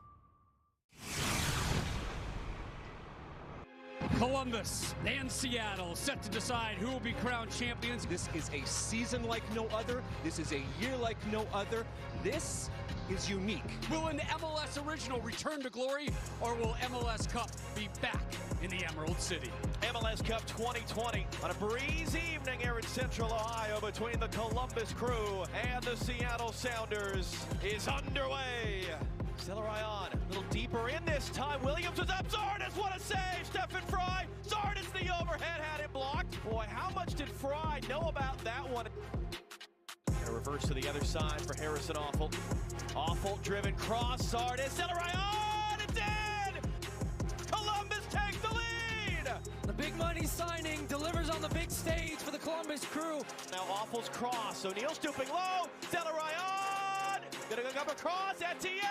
Columbus and Seattle set to decide who will be crowned champions. This is a season like no other. This is a year like no other. This is unique. Will an MLS original return to glory, or will MLS Cup be back in the Emerald City? MLS Cup 2020 on a breezy evening here in Central Ohio between the Columbus Crew and the Seattle Sounders is underway. Zelarayan, a little deeper in this time. Williams was up. Zardes, what a save! Stephen Fry. Zardes, the overhead, had it blocked. Boy, how much did Fry know about that one? And a reverse to the other side for Harrison Awful. Awful driven cross. Zardes, Zelarayan, it's in! Columbus takes the lead! The big money signing delivers on the big stage for the Columbus Crew. Now Awful's cross. O'Neal stooping low. Zelarayan gonna go up across. Etienne!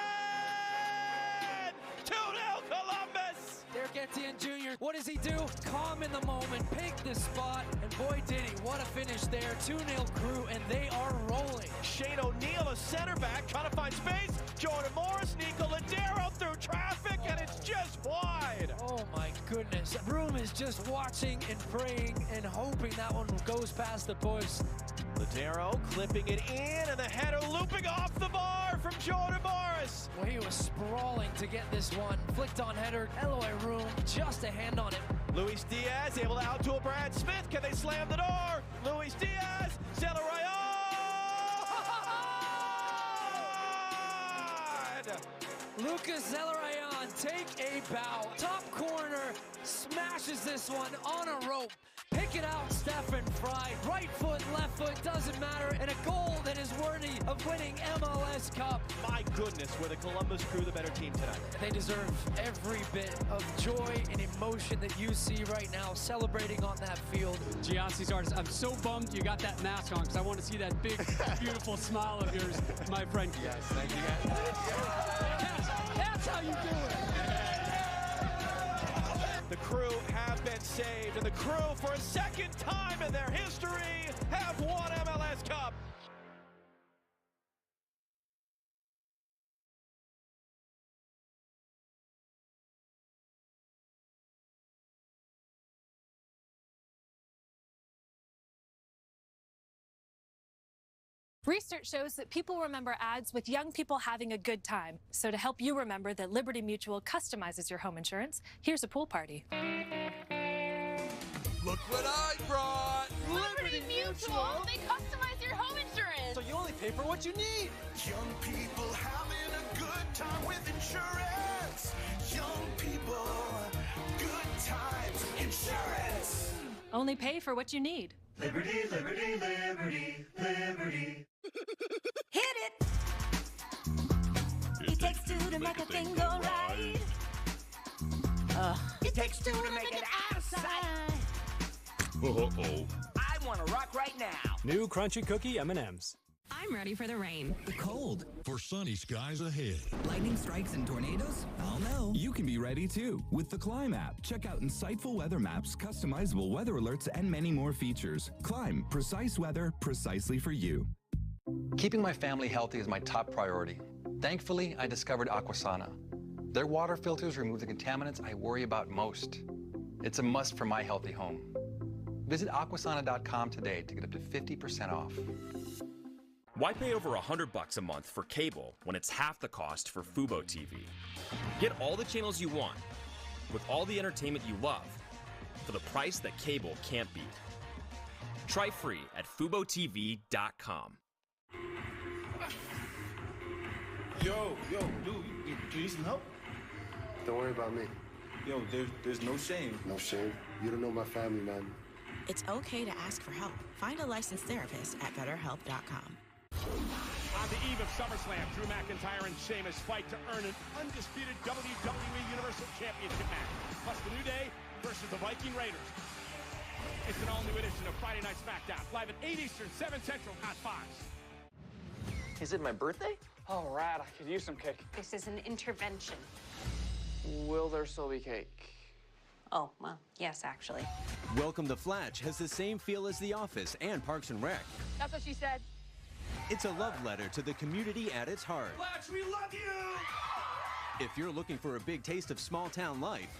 2-0 Columbus! Derek Etienne Jr., what does he do? Calm in the moment, pick the spot, and boy did he. What a finish there. 2-0 Crew, and they are rolling. Shane O'Neal, a center back, trying to find space. Jordan Morris, Nico Ladero through traffic, and it's just wide. Oh my goodness. Broom is just watching and praying and hoping that one goes past the post. Ladero clipping it in, and the header looping off the bar from Jordan Morris. Well, he was sprawling to get this one. Flicked on header. Eloy Room, just a hand on it. Luis Diaz able to out-duel Brad Smith. Can they slam the door? Luis Diaz, Zelarayan! Lucas Zelarayan, take a bow. Top corner, smashes this one on a rope. Pick it out, Stephen Fry. Right foot, left foot, doesn't matter. And a goal that is worthy of winning MLS Cup. My goodness, were the Columbus Crew the better team tonight? They deserve every bit of joy and emotion that you see right now celebrating on that field. Giassi Zardes, I'm so bummed you got that mask on because I want to see that big, beautiful smile of yours, my friend. Yes, thank you guys. That's how you do it. The Crew have been saved, and the Crew, for a second time in their history, have won MLS Cup. Research shows that people remember ads with young people having a good time. So to help you remember that Liberty Mutual customizes your home insurance, here's a pool party. Look what I brought! Liberty Mutual! They customize your home insurance! So you only pay for what you need! Young people having a good time with insurance! Young people, good times, insurance! Only pay for what you need. Liberty, liberty, liberty, liberty. Hit it! It takes two to make a thing go right. It takes two to make it out of sight. Uh-oh. I want to rock right now. New Crunchy Cookie M&Ms. I'm ready for the rain. The cold. For sunny skies ahead. Lightning strikes and tornadoes? I'll know. You can be ready too with the Climb app. Check out insightful weather maps, customizable weather alerts, and many more features. Climb. Precise weather, precisely for you. Keeping my family healthy is my top priority. Thankfully, I discovered Aquasana. Their water filters remove the contaminants I worry about most. It's a must for my healthy home. Visit aquasana.com today to get up to 50% off. Why pay over $100 a month for cable when it's half the cost for Fubo TV? Get all the channels you want, with all the entertainment you love, for the price that cable can't beat. Try free at FuboTV.com. Yo, dude, you need some help? Don't worry about me. Yo, there's no shame. No shame? You don't know my family, man. It's okay to ask for help. Find a licensed therapist at BetterHelp.com. On the eve of SummerSlam, Drew McIntyre and Sheamus fight to earn an undisputed WWE Universal Championship match. Plus the New Day versus the Viking Raiders. It's an all-new edition of Friday Night SmackDown, live at 8 Eastern, 7 Central on Fox. Is it my birthday? Oh, rad, I could use some cake. This is an intervention. Will there still be cake? Oh, well, yes, actually. Welcome to Flatch has the same feel as The Office and Parks and Rec. That's what she said. It's a love letter to the community at its heart. Flatch, we love you! If you're looking for a big taste of small town life,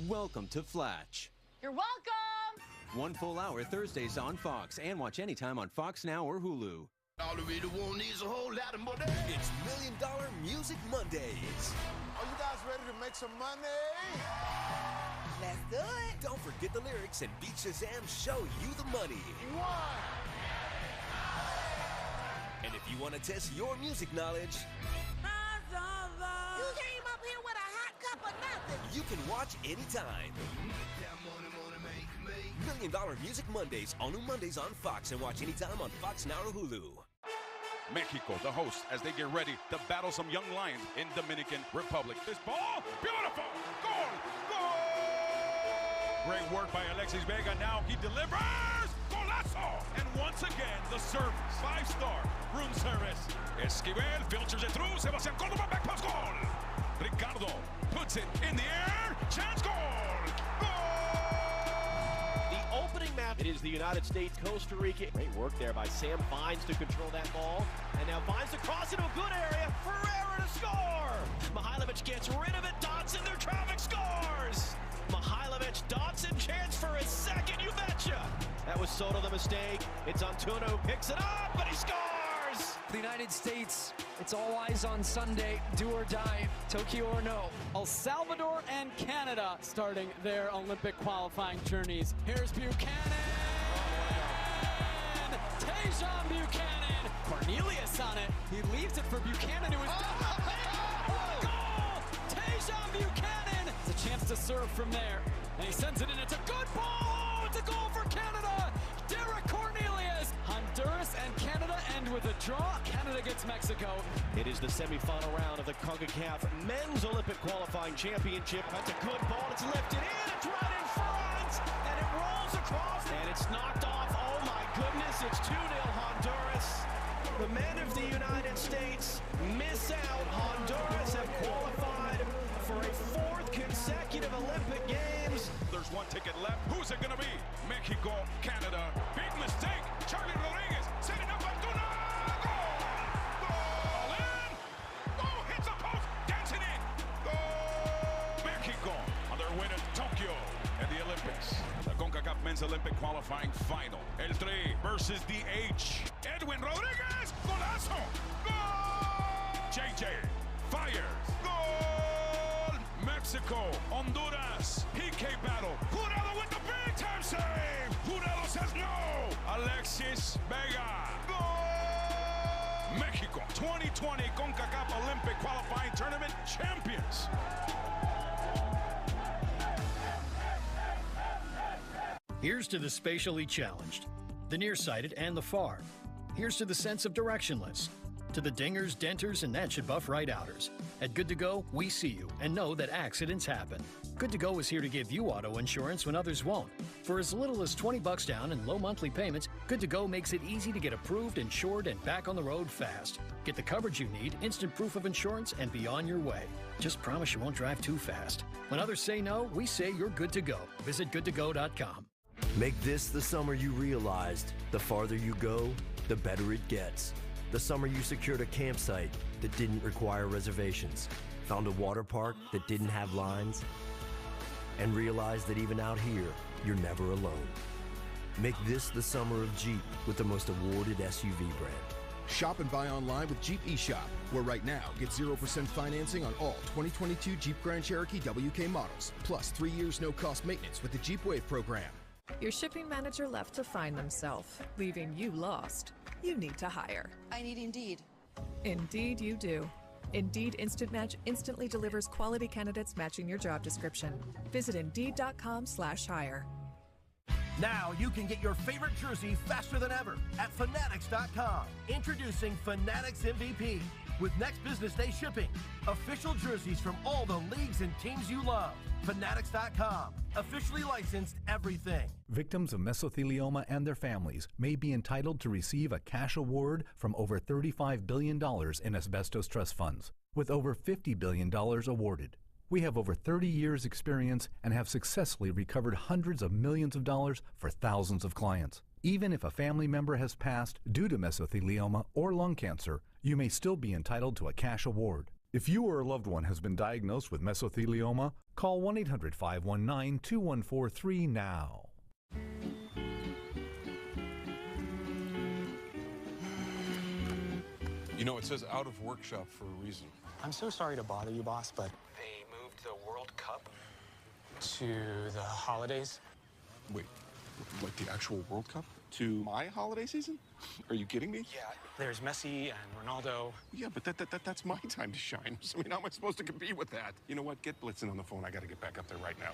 welcome to Flatch. You're welcome! 1 full hour Thursdays on Fox, and watch anytime on Fox Now or Hulu. All the reader won't need a whole lot of money. It's $1 Million Music Mondays. Are you guys ready to make some money? Let's do it. Don't forget the lyrics and Beat Shazam show you the money. One. And if you want to test your music knowledge, You came up here with a hot cup of nothing. you can watch anytime. $1 Million Music Mondays, all new Mondays on Fox, and watch anytime on Fox Now or Hulu. Mexico, the host, as they get ready to battle some young lions in Dominican Republic. This ball, beautiful, goal, goal! Great work by Alexis Vega. Now he delivers, golazo! And once again, the service, 5-star room service. Esquivel filters it through. Sebastián Córdoba, back post, goal! Ricardo puts it in the air, chance, goal! Opening map, it is the United States, Costa Rica. Great work there by Sam Vines to control that ball. And now Vines to cross into a good area. Ferreira to score. Mihailovic gets rid of it. Dotson, their traffic scores. Mihailovic, Dotson, chance for his second, you betcha. That was Soto the mistake. It's Antuna who picks it up, but he scores. The United States, it's all eyes on Sunday, do or die, Tokyo or no. El Salvador and Canada starting their Olympic qualifying journeys. Here's Buchanan! Tajon Buchanan! Cornelius on it. He leaves it for Buchanan, who is goal! Tajon Buchanan! It's a chance to serve from there. And he sends it in. It's a good ball! Oh, it's a goal for Canada! Derek Cornelius! Honduras and Canada end with a draw. Canada gets Mexico. It is the semifinal round of the CONCACAF Men's Olympic Qualifying Championship. That's a good ball. It's lifted in. It's right in front. And it rolls across. And it's knocked off. Oh, my goodness. It's 2-0 Honduras. The men of the United States miss out. Honduras have qualified for a 4th consecutive Olympic Games. There's one ticket left. Who's it gonna be? Mexico, Canada. Big mistake. Charlie Rodriguez setting up Antuna. Goal! Goal in. Goal hits a post. Dancing in. Goal! Mexico on their way to Tokyo and the Olympics. The CONCACAF Men's Olympic Qualifying Final. El Tri versus the H. Edwin Rodriguez. Golazo. Goal! JJ fires. Goal! Mexico, Honduras, PK battle. Jurado with the big time save. Jurado says no. Alexis Vega. Goal! Mexico, 2020 CONCACAF Olympic Qualifying Tournament champions. Here's to the spatially challenged, the nearsighted and the far. Here's to the sense of directionless, to the dingers, denters, and that should buff right outers. At Good To Go, we see you and know that accidents happen. Good To Go is here to give you auto insurance when others won't. For as little as $20 down and low monthly payments, Good To Go makes it easy to get approved, insured, and back on the road fast. Get the coverage you need, instant proof of insurance, and be on your way. Just promise you won't drive too fast. When others say no, we say you're good to go. Visit goodtogo.com. Make this the summer you realized the farther you go, the better it gets. The summer you secured a campsite that didn't require reservations, found a water park that didn't have lines, and realized that even out here, you're never alone. Make this the summer of Jeep with the most awarded SUV brand. Shop and buy online with Jeep eShop, where right now, get 0% financing on all 2022 Jeep Grand Cherokee WK models, plus 3 years no-cost maintenance with the Jeep Wave program. Your shipping manager left to find themselves, leaving you lost. You need to hire. I need Indeed. Indeed you do. Indeed Instant Match instantly delivers quality candidates matching your job description. Visit Indeed.com/hire. Now you can get your favorite jersey faster than ever at Fanatics.com. Introducing Fanatics MVP with next business day shipping. Official jerseys from all the leagues and teams you love. Fanatics.com. Officially licensed everything. Victims of mesothelioma and their families may be entitled to receive a cash award from over $35 billion in asbestos trust funds, with over $50 billion awarded. We have over 30 years' experience and have successfully recovered hundreds of millions of dollars for thousands of clients. Even if a family member has passed due to mesothelioma or lung cancer, you may still be entitled to a cash award. If you or a loved one has been diagnosed with mesothelioma, call 1-800-519-2143 now. You know, it says out of workshop for a reason. I'm so sorry to bother you, boss, but they moved the World Cup to the holidays. Wait, like the actual World Cup? To my holiday season? Are you kidding me? Yeah, there's Messi and Ronaldo. Yeah, but that's my time to shine. I mean, how am I supposed to compete with that? You know what? Get Blitzen on the phone. I got to get back up there right now.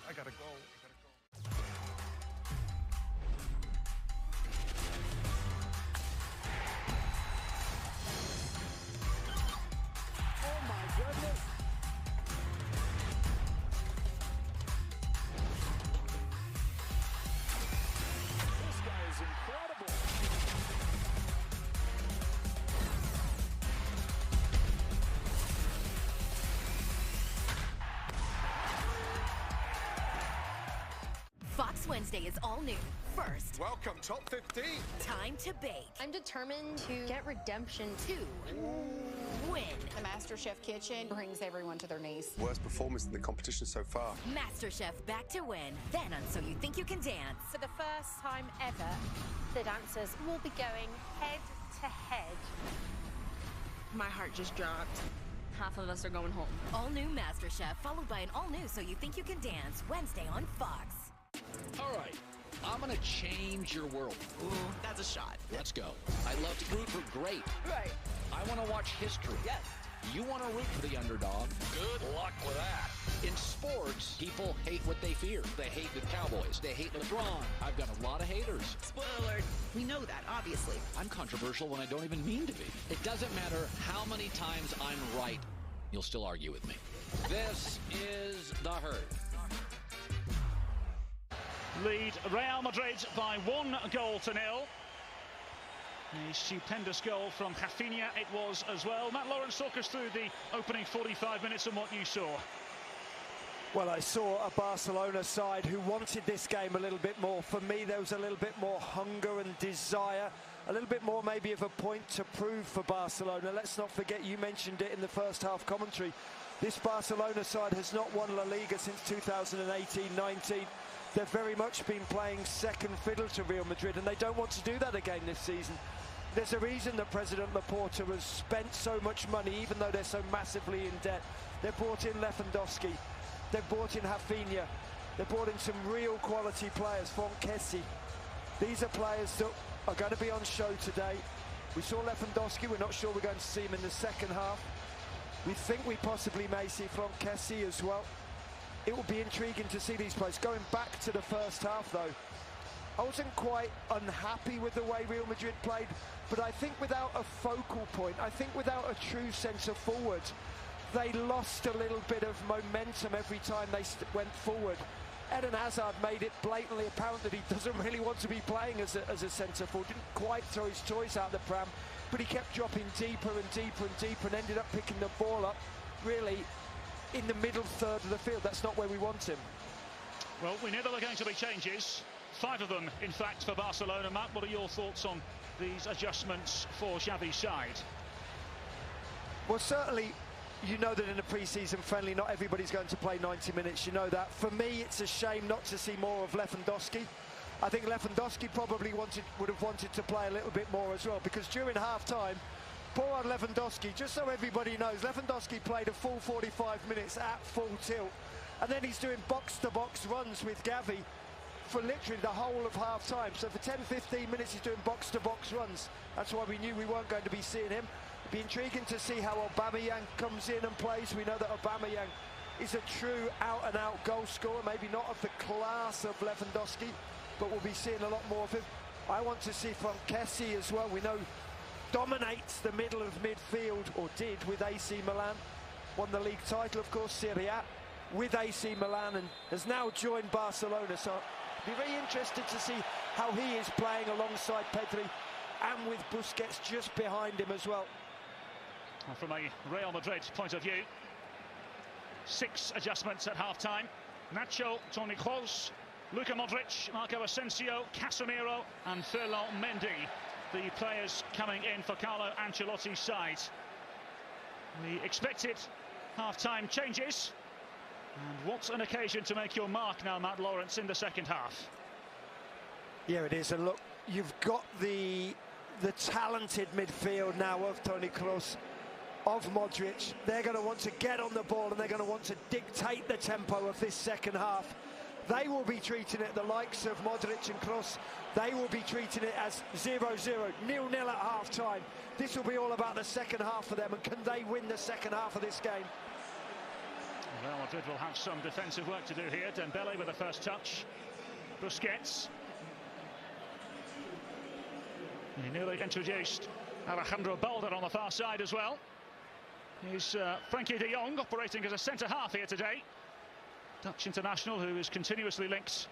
I gotta go. Oh my goodness. This guy is incredible. Fox Wednesday is all new. First, Welcome, top 15. time to bake. I'm determined to get redemption. 2, win. The MasterChef kitchen brings everyone to their knees. Worst performance in the competition so far. MasterChef back to win. Then on So You Think You Can Dance. For the first time ever, the dancers will be going head to head. My heart just dropped. Half of us are going home. All new MasterChef, followed by an all new So You Think You Can Dance, Wednesday on Fox. All right, I'm gonna change your world. Ooh, that's a shot. Let's go. I love to root for great. Right. I want to watch history. Yes. You want to root for the underdog. Good luck with that. In sports, people hate what they fear. They hate the Cowboys. They hate LeBron. I've got a lot of haters. Spoiler alert. We know that, obviously. I'm controversial when I don't even mean to be. It doesn't matter how many times I'm right. You'll still argue with me. This is The Herd. Lead Real Madrid by 1-0. A stupendous goal from Rafinha it was as well. Matt Lawrence, talk us through the opening 45 minutes and what you saw. Well, I saw a Barcelona side who wanted this game a little bit more. For me, there was a little bit more hunger and desire, a little bit more maybe of a point to prove for Barcelona. Let's not forget, you mentioned it in the first half commentary, this Barcelona side has not won La Liga since 2018-19. They've very much been playing second fiddle to Real Madrid, and they don't want to do that again this season. There's a reason that President Laporta has spent so much money, even though they're so massively in debt. They've brought in Lewandowski, they've brought in Rafinha, they've brought in some real quality players, Kessie. These are players that are going to be on show today. We saw Lewandowski, we're not sure we're going to see him in the second half. We think we possibly may see Kessie as well. It will be intriguing to see these players. Going back to the first half, though, I wasn't quite unhappy with the way Real Madrid played, but I think without a focal point, I think without a true centre forward, they lost a little bit of momentum every time they went forward. Eden Hazard made it blatantly apparent that he doesn't really want to be playing as a centre forward. Didn't quite throw his choice out the pram, but he kept dropping deeper and deeper and deeper and ended up picking the ball up really in the middle third of the field. That's not where we want him. Well, we knew there were going to be changes. 5 of them, in fact, for Barcelona. Matt, what are your thoughts on these adjustments for Xavi's side? Well, certainly, you know that in a pre-season friendly, not everybody's going to play 90 minutes. You know that. For me, it's a shame not to see more of Lewandowski. I think Lewandowski probably would have wanted to play a little bit more as well, because during half-time, poor on Lewandowski, just so everybody knows, Lewandowski played a full 45 minutes at full tilt, and then he's doing box-to-box runs with Gavi for literally the whole of half-time. So for 10-15 minutes he's doing box-to-box runs. That's why we knew we weren't going to be seeing him. It'd be intriguing to see how Aubameyang comes in and plays. We know that Aubameyang is a true out-and-out goal scorer, maybe not of the class of Lewandowski, but we'll be seeing a lot more of him. I want to see Kessie as well. We know dominates the middle of midfield, or did, with AC Milan. Won the league title, of course, Serie A, with AC Milan, and has now joined Barcelona. So be very interested to see how he is playing alongside Pedri, and with Busquets just behind him as well. Well, from a Real Madrid point of view, 6 adjustments at half-time. Nacho, Toni Kroos, Luka Modric, Marco Asensio, Casemiro and Ferland Mendy, the players coming in for Carlo Ancelotti's side. The expected half-time changes. And what an occasion to make your mark now, Matt Lawrence, in the second half. Yeah, it is. And look, you've got the talented midfield now of Toni Kroos, of Modric. They're going to want to get on the ball and they're going to want to dictate the tempo of this second half. They will be treating it, the likes of Modric and Kroos, they will be treating it as 0-0, 0-0 at half-time. This will be all about the second half for them, and can they win the second half of this game? Well, Madrid will have some defensive work to do here. Dembele with the first touch. Busquets. He nearly introduced Alejandro Balde on the far side as well. Here's Frankie de Jong operating as a centre-half here today. Dutch international who is continuously linked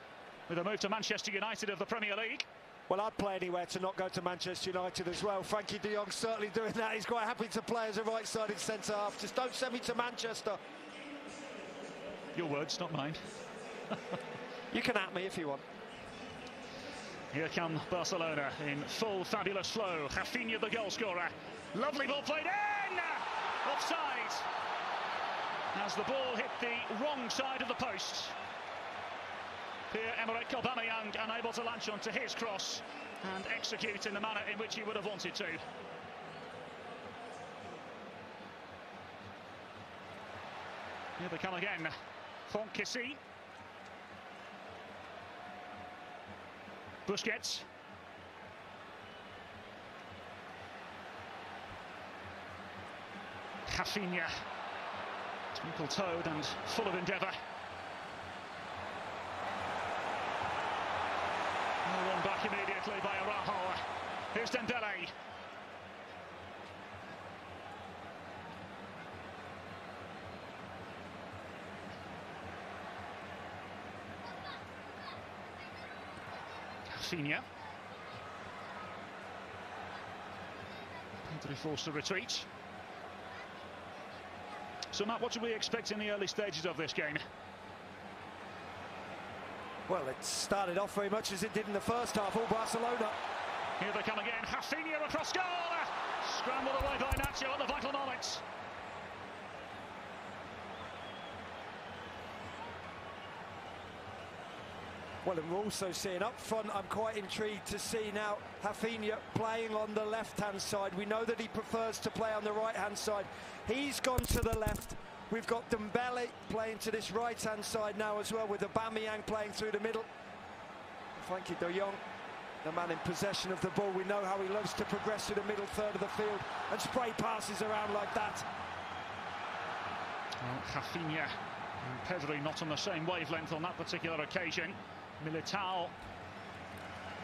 with a move to Manchester United of the Premier League. Well, I'd play anywhere to not go to Manchester United as well. Frankie de Jong certainly doing that. He's quite happy to play as a right-sided centre-half. Just don't send me to Manchester. Your words, not mine. You can at me if you want. Here come Barcelona in full fabulous flow. Rafinha, the goal scorer. Lovely ball played in! Offside! As the ball hit the wrong side of the post. Pierre-Emerick Aubameyang unable to latch onto his cross and execute in the manner in which he would have wanted to. Here they come again. Fonkissi. Busquets. Rafinha. Twinkle-toed and full of endeavour. One back immediately by Araujo. Here's Dembele. Rafinha. Pedri forced to retreat. So, Matt, what should we expect in the early stages of this game? Well, it started off very much as it did in the first half, all Barcelona. Here they come again. Rafinha across goal. Scrambled away by Nacho at the vital moments. Well, and we're also seeing up front, I'm quite intrigued to see now Rafinha playing on the left-hand side. We know that he prefers to play on the right-hand side. He's gone to the left. We've got Dembele playing to this right-hand side now as well, with Aubameyang playing through the middle. Frankie de Jong, the man in possession of the ball. We know how he loves to progress to the middle third of the field and spray passes around like that. Well, Rafinha and Pedri not on the same wavelength on that particular occasion. Militao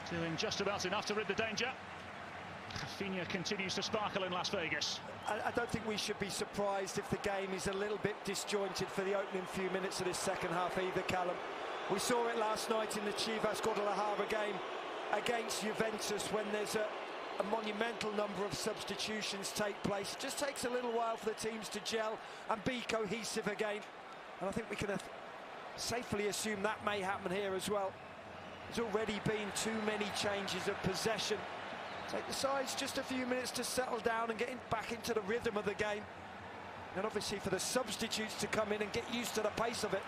doing just about enough to rid the danger. Rafinha continues to sparkle in Las Vegas. I don't think we should be surprised if the game is a little bit disjointed for the opening few minutes of this second half either, Callum. We saw it last night in the Chivas Guadalajara game against Juventus when there's a monumental number of substitutions take place. It just takes a little while for the teams to gel and be cohesive again. And I think we can safely assume that may happen here as well. There's already been too many changes of possession. Take the sides just a few minutes to settle down and get back into the rhythm of the game. And obviously for the substitutes to come in and get used to the pace of it.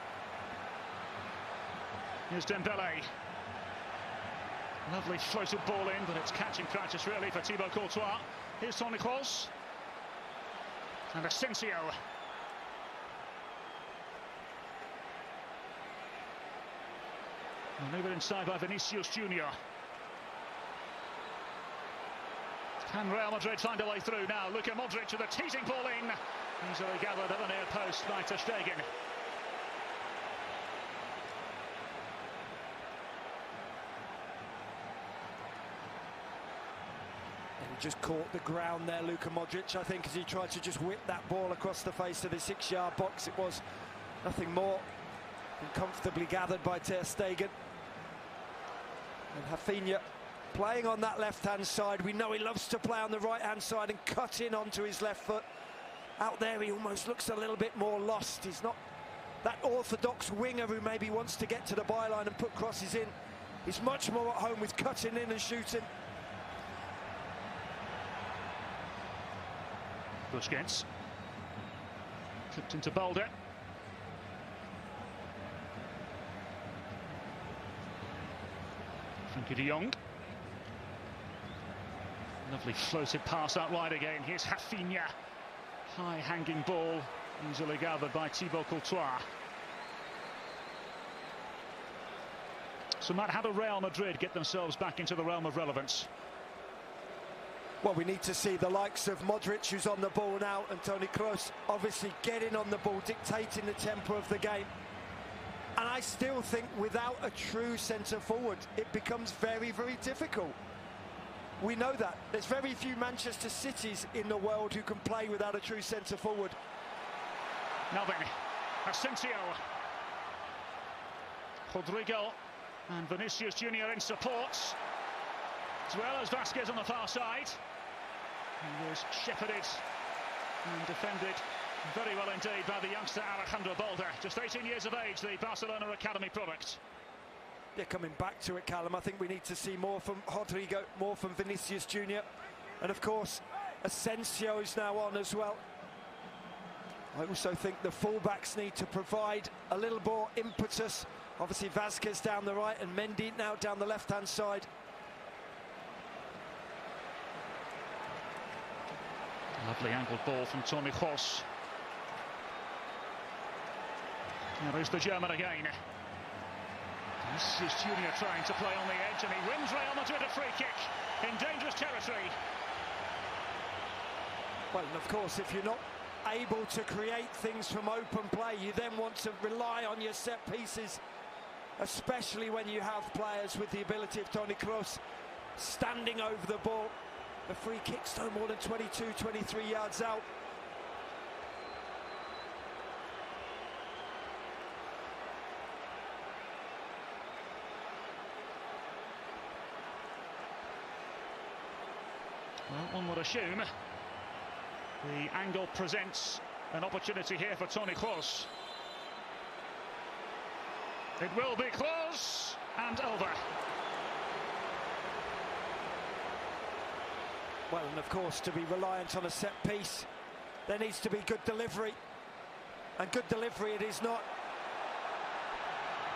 Here's Dembele. Lovely floated ball in, but it's catching practice really for Thibaut Courtois. Here's Toni Kroos. And Asensio. Maneuvered inside by Vinicius Junior. Can Real Madrid find a way through now? Luka Modric with a teasing ball in. Easily gathered at the near post by Ter Stegen. He just caught the ground there, Luka Modric, I think, as he tried to just whip that ball across the face of the 6-yard box. It was nothing more than comfortably gathered by Ter Stegen. And Rafinha playing on that left-hand side. We know he loves to play on the right-hand side and cut in onto his left foot. Out there, he almost looks a little bit more lost. He's not that orthodox winger who maybe wants to get to the byline and put crosses in. He's much more at home with cutting in and shooting. Busquets. Tripped into Boulder. Frankie de Jong. Lovely floated pass out wide again. Here's Rafinha. High hanging ball, easily gathered by Thibaut Courtois. So Matt, how do Real Madrid get themselves back into the realm of relevance? Well, we need to see the likes of Modric, who's on the ball now, and Toni Kroos obviously getting on the ball, dictating the tempo of the game. And I still think without a true centre-forward, it becomes very, very difficult. We know that. There's very few Manchester Cities in the world who can play without a true centre-forward. Now then, Asensio. Rodrigo and Vinicius Junior in support, as well as Vasquez on the far side. He was shepherded and defended very well indeed by the youngster Alejandro Balda, just 18 years of age, the Barcelona Academy product. They're coming back to it, Callum. I think we need to see more from Rodrigo, more from Vinicius Junior. And of course, Asensio is now on as well. I also think the fullbacks need to provide a little more impetus. Obviously Vasquez down the right and Mendy now down the left-hand side. Lovely angled ball from Toni Kroos. There's the German again. This is Junior trying to play on the edge, and he wins Real Madrid a free kick in dangerous territory. Well, and of course, if you're not able to create things from open play, you then want to rely on your set pieces, especially when you have players with the ability of Toni Kroos standing over the ball. The free kick's no more than 22, 23 yards out. Well, one would assume the angle presents an opportunity here for Toni Kroos. It will be close and over. Well, and of course, to be reliant on a set piece, there needs to be good delivery. And good delivery it is not.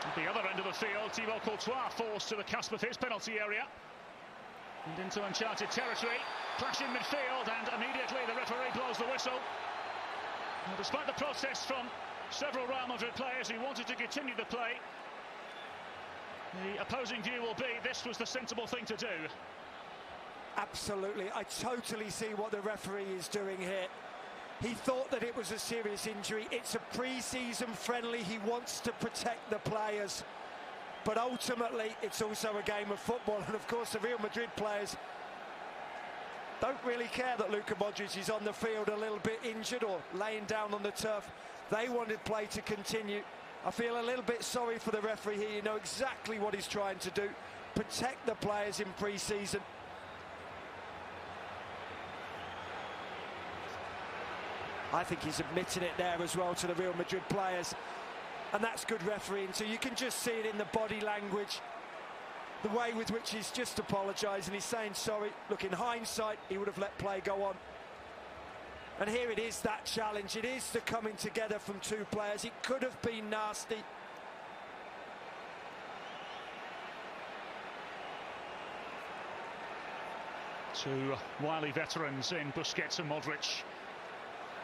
At the other end of the field, Thibaut Courtois forced to the cusp of his penalty area. And into uncharted territory. Clash in midfield, and immediately the referee blows the whistle. And despite the protest from several Real Madrid players who wanted to continue the play, the opposing view will be this was the sensible thing to do. Absolutely, I totally see what the referee is doing here. He thought that it was a serious injury. It's a pre-season friendly. He wants to protect the players. But ultimately, it's also a game of football. And of course, the Real Madrid players don't really care that Luka Modric is on the field a little bit injured or laying down on the turf. They wanted play to continue. I feel a little bit sorry for the referee here. You know exactly what he's trying to do. Protect the players in pre-season. I think he's admitting it there as well to the Real Madrid players. And that's good refereeing, so you can just see it in the body language, the way with which he's just apologising. He's saying sorry. Look, in hindsight, he would have let play go on. And here it is, that challenge. It is the coming together from two players. It could have been nasty. Two wily veterans in Busquets and Modric.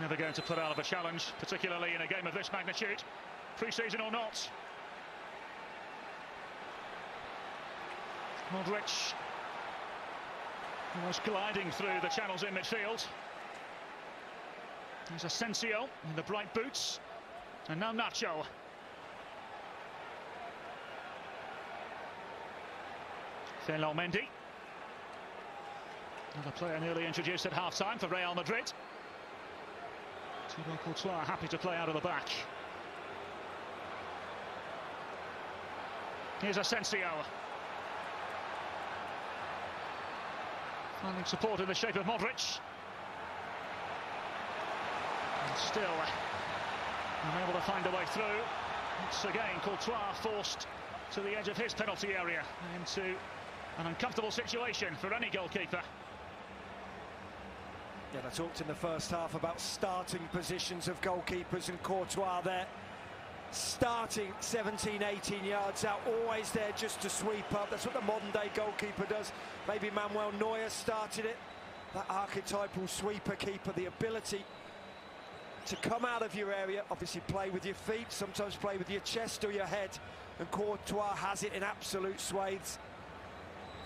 Never going to put out of a challenge, particularly in a game of this magnitude. Pre-season or not. Modric almost gliding through the channels in midfield. There's Asensio in the bright boots. And now Nacho. Ferland Mendy. Another player nearly introduced at half-time for Real Madrid. Thibaut Courtois happy to play out of the back. Here's Asensio. Finding support in the shape of Modric. And still Unable to find a way through. Once again, Courtois forced to the edge of his penalty area into an uncomfortable situation for any goalkeeper. Yeah, I talked in the first half about starting positions of goalkeepers, and Courtois there, starting 17, 18 yards out, always there just to sweep up. That's what the modern-day goalkeeper does. Maybe Manuel Neuer started it, that archetypal sweeper keeper, the ability to come out of your area, obviously play with your feet, sometimes play with your chest or your head, and Courtois has it in absolute swathes.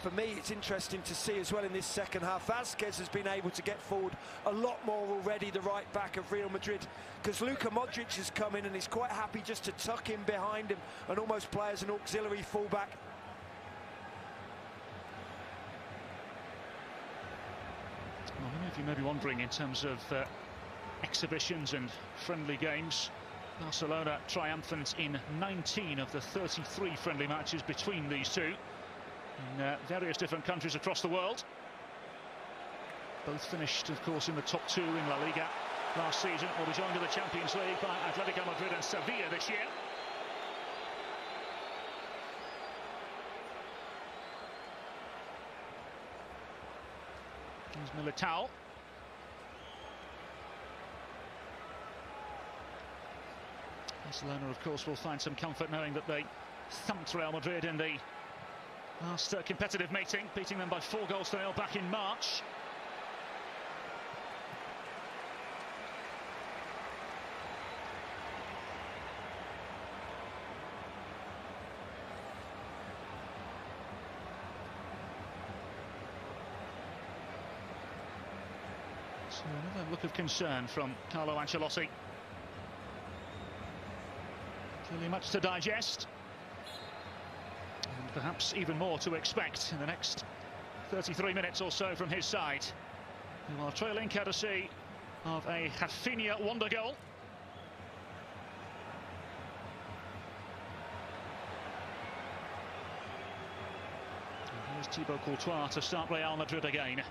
For me, it's interesting to see as well in this second half, Vázquez has been able to get forward a lot more already, the right back of Real Madrid, because Luka Modric has come in and he's quite happy just to tuck in behind him and almost play as an auxiliary fullback. Well, if you may be wondering, in terms of exhibitions and friendly games, Barcelona triumphant in 19 of the 33 friendly matches between these two in various different countries across the world. Both finished, of course, in the top two in La Liga last season. Will be joined in the Champions League by Atletico Madrid and Sevilla this year. Here's Militao. Barcelona, of course, will find some comfort knowing that they thumped Real Madrid in the last competitive meeting, beating them by 4-0 back in March. So another look of concern from Carlo Ancelotti. Clearly much to digest, and perhaps even more to expect in the next 33 minutes or so from his side, who are trailing courtesy of a Rafinha wonder goal. And here's Thibaut Courtois to start Real Madrid again.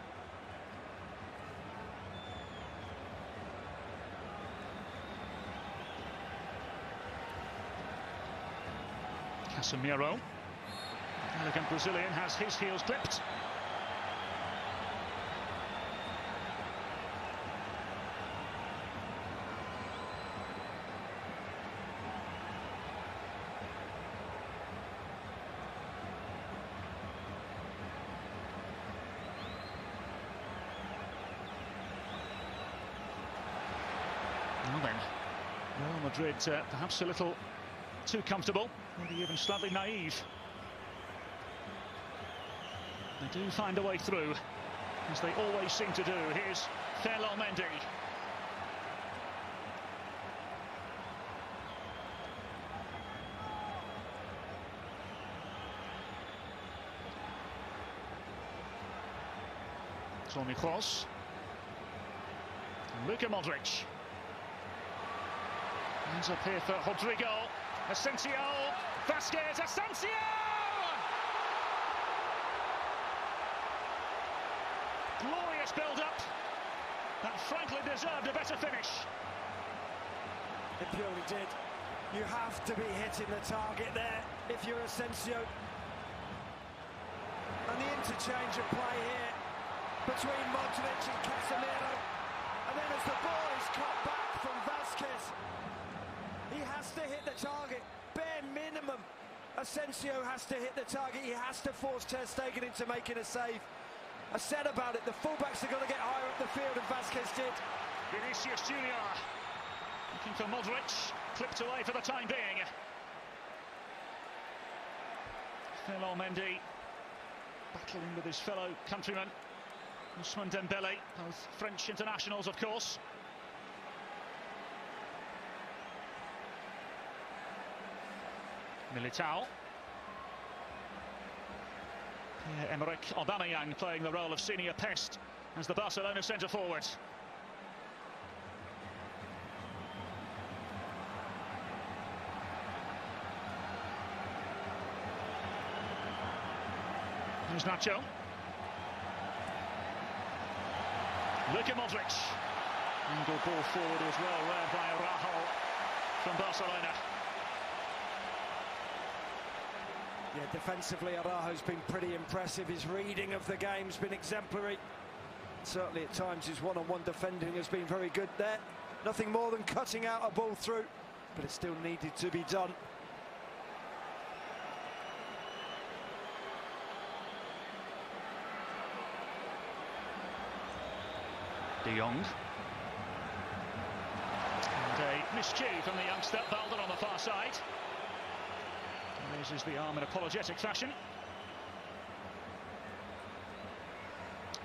Casemiro, elegant Brazilian, has his heels clipped. Well then, Real Madrid perhaps a little too comfortable, maybe even slightly naive. They do find a way through, as they always seem to do. Here's Ferland Mendy. Toni Kroos. Luka Modric. Hands up here for Rodrigo. Asensio. Vázquez. Asensio! Glorious build-up that frankly deserved a better finish. It purely did. You have to be hitting the target there if you're Asensio. And the interchange of play here between Modric and Casemiro. And then as the ball is cut back from Vázquez, he has to hit the target. Bare minimum, Asensio has to hit the target. He has to force Ter Stegen into making a save. I said about it, the fullbacks are going to get higher up the field, and Vázquez did. Vinicius Junior looking for Modric, clipped away for the time being. Ferland Mendy battling with his fellow countryman Ousmane Dembele, both French internationals, of course. Militao. Pierre-Emerick Aubameyang playing the role of senior pest as the Barcelona centre-forward. Here's Nacho. Luka Modric. Angle ball forward as well, read by Araujo. from Barcelona. Yeah, defensively, Araujo's been pretty impressive. His reading of the game's been exemplary. Certainly at times his one-on-one defending has been very good there. Nothing more than cutting out a ball through, but it still needed to be done. De Jong. And a miscue from the youngster, Balden on the far side. Raises the arm in apologetic fashion.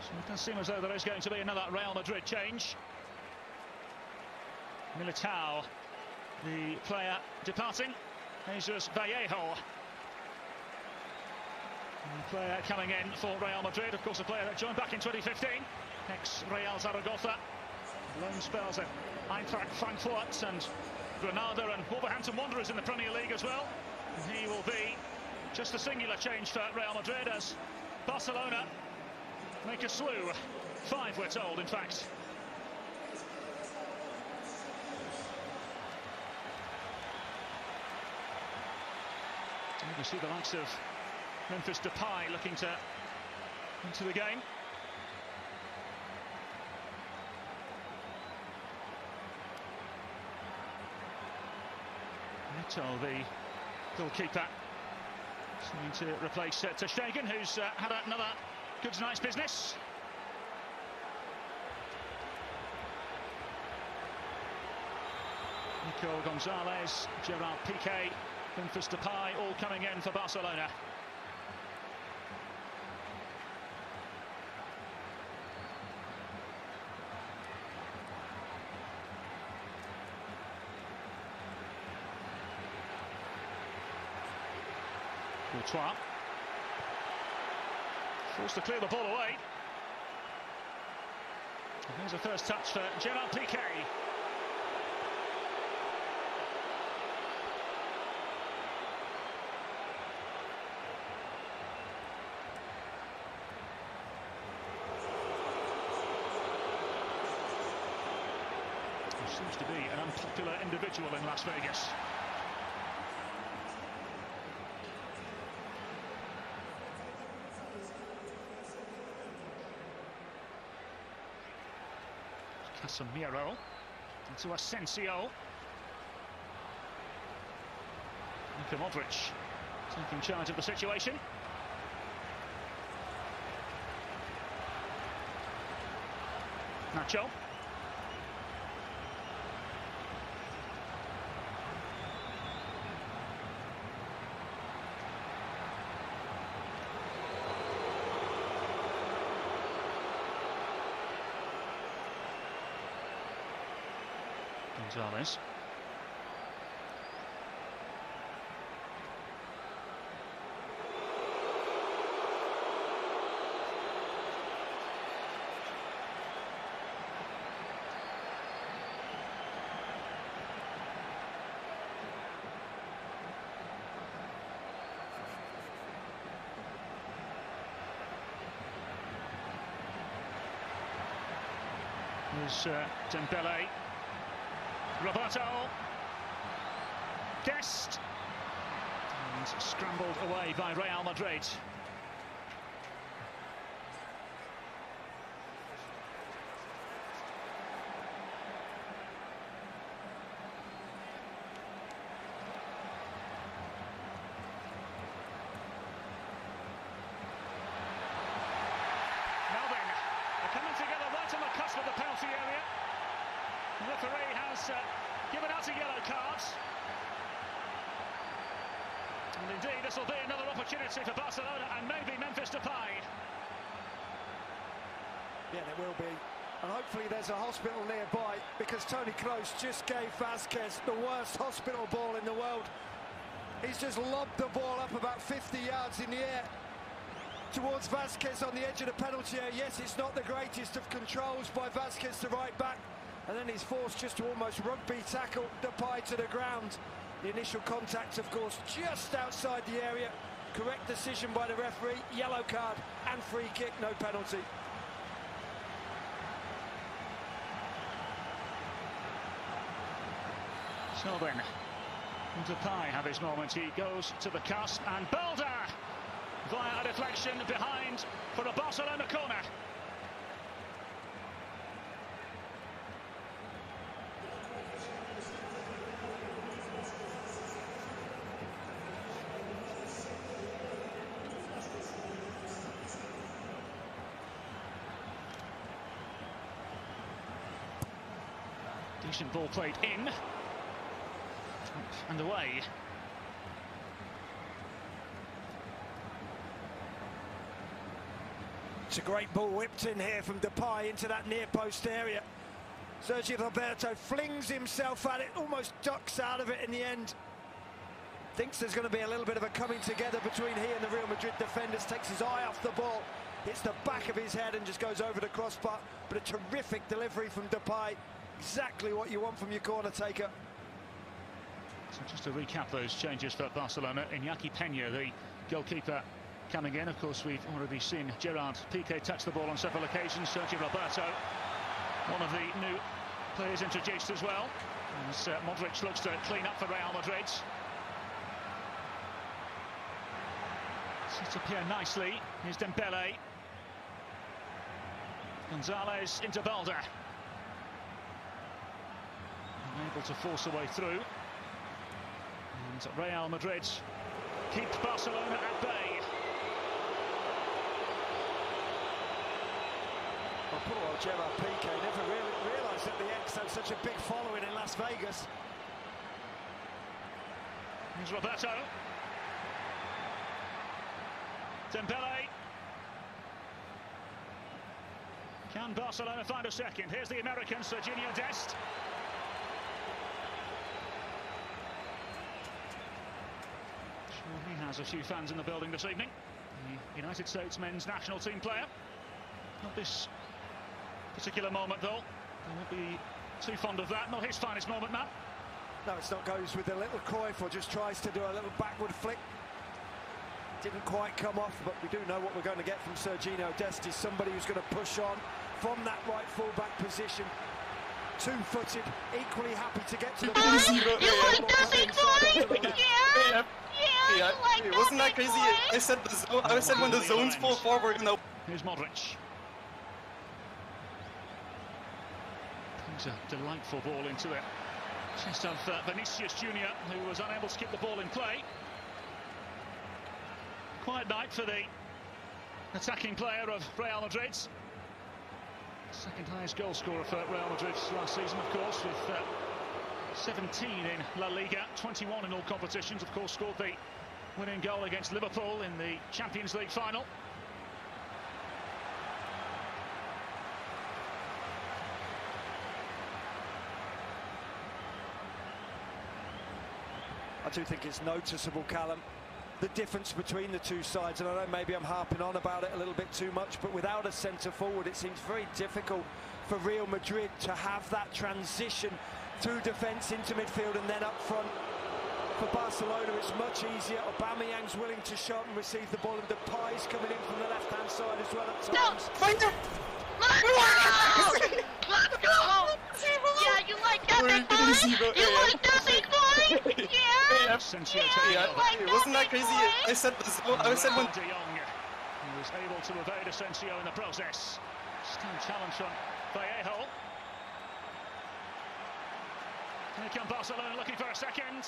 So it does seem as though there is going to be another Real Madrid change. Militao, the player departing. Jesus Vallejo. And the player coming in for Real Madrid, of course a player that joined back in 2015. Ex-Real Zaragoza. Loan spells at Eintracht Frankfurt and Granada and Wolverhampton Wanderers in the Premier League as well. And he will be just a singular change for Real Madrid as Barcelona make a slew. 5, we're told, in fact. You can see the likes of Memphis Depay looking to into the game. Neto, the goalkeeper, seeming to replace Ter Stegen, who's had another good night's business. Nico Gonzalez, Gerard Piqué, Memphis Depay, all coming in for Barcelona. Courtois forced to clear the ball away. And here's a first touch for Gerard Piqué. He seems to be an unpopular individual in Las Vegas. Casemiro into Asensio. Luka Modric taking charge of the situation. Nacho. Gonzalez. Here's Dembele. Roberto, Dest, and scrambled away by Real Madrid. Now then, they're coming together right on the cusp of the penalty area. The referee has given out a yellow card. And indeed, this will be another opportunity for Barcelona and maybe Memphis Depay. Yeah, there will be. And hopefully there's a hospital nearby, because Toni Kroos just gave Vázquez the worst hospital ball in the world. He's just lobbed the ball up about 50 yards in the air towards Vázquez on the edge of the penalty area. Yes, it's not the greatest of controls by Vázquez, the right back. And then he's forced just to almost rugby tackle Depay to the ground. The initial contact, of course, just outside the area. Correct decision by the referee. Yellow card and free kick, no penalty. So then, Depay have his moment. He goes to the cusp, and Balda via a deflection behind for a Barcelona corner. Decent ball played in and away. It's a great ball whipped in here from Depay into that near post area. Sergio Roberto flings himself at it, almost ducks out of it in the end. Thinks there's going to be a little bit of a coming together between he and the Real Madrid defenders. Takes his eye off the ball, hits the back of his head and just goes over the crossbar. But a terrific delivery from Depay. Exactly what you want from your corner taker. So just to recap those changes for Barcelona, Iñaki Peña, the goalkeeper, coming in. Of course, we've already seen Gerard Piqué touch the ball on several occasions. Sergio Roberto, one of the new players introduced as well. As Modric looks to clean up for Real Madrid. Sits up here nicely. Here's Dembele. Gonzalez into Balda. Able to force a way through. And Real Madrid keep Barcelona at bay. Well, poor old Gerard Piqué never really realised that the X had such a big following in Las Vegas. Here's Roberto. Dembele. Can Barcelona find a second? Here's the American, Serginho Dest. He has a few fans in the building this evening. The United States men's national team player. Not this particular moment, though. They won't be too fond of that. Not his finest moment, Matt. No, it's not. Goes with a little Cruyff, or just tries to do a little backward flick. Didn't quite come off, but we do know what we're going to get from Serginho Dest. Is somebody who's going to push on from that right full-back position. Two-footed, equally happy to get to the ball. Yeah, wasn't that crazy? I said when the zones pull forward. No. Here's Modric. Brings a delightful ball into it. Chest of Vinicius Junior, who was unable to keep the ball in play. Quiet night for the attacking player of Real Madrid. Second highest goal scorer for Real Madrid last season, of course, with 17 in La Liga, 21 in all competitions. Of course, scored the winning goal against Liverpool in the Champions League final. I do think it's noticeable, Callum, the difference between the two sides. And I know maybe I'm harping on about it a little bit too much, but without a centre forward, it seems very difficult for Real Madrid to have that transition through defence into midfield and then up front. For Barcelona, it's much easier. Aubameyang's willing to shot and receive the ball, and Depay's coming in from the left-hand side as well at times. Let's go! Yeah, you like that, big boy? You like that, big boy? Yeah. Wasn't that crazy? I said when De Jong, he was able to evade Asensio in the process. Still challenge from Vallejo. Here come Barcelona looking for a second.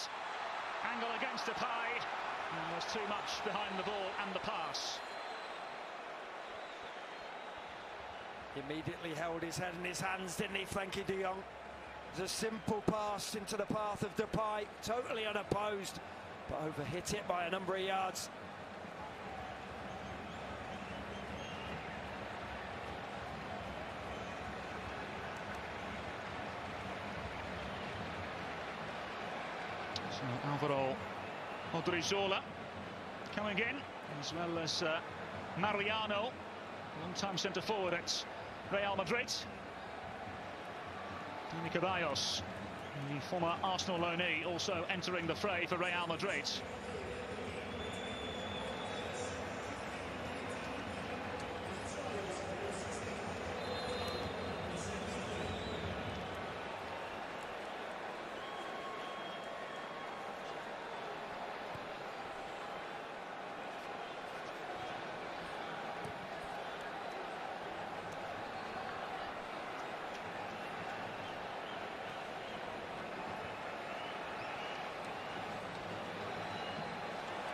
Angle against Depay. And there's too much behind the ball and the pass. Immediately held his head in his hands, didn't he, Frankie de Jong? It was a simple pass into the path of Depay, totally unopposed, but overhit it by a number of yards. So Alvaro Odriozola coming in, as well as Mariano, long-time centre-forward at Real Madrid. Dani Ceballos, the former Arsenal loanee, also entering the fray for Real Madrid.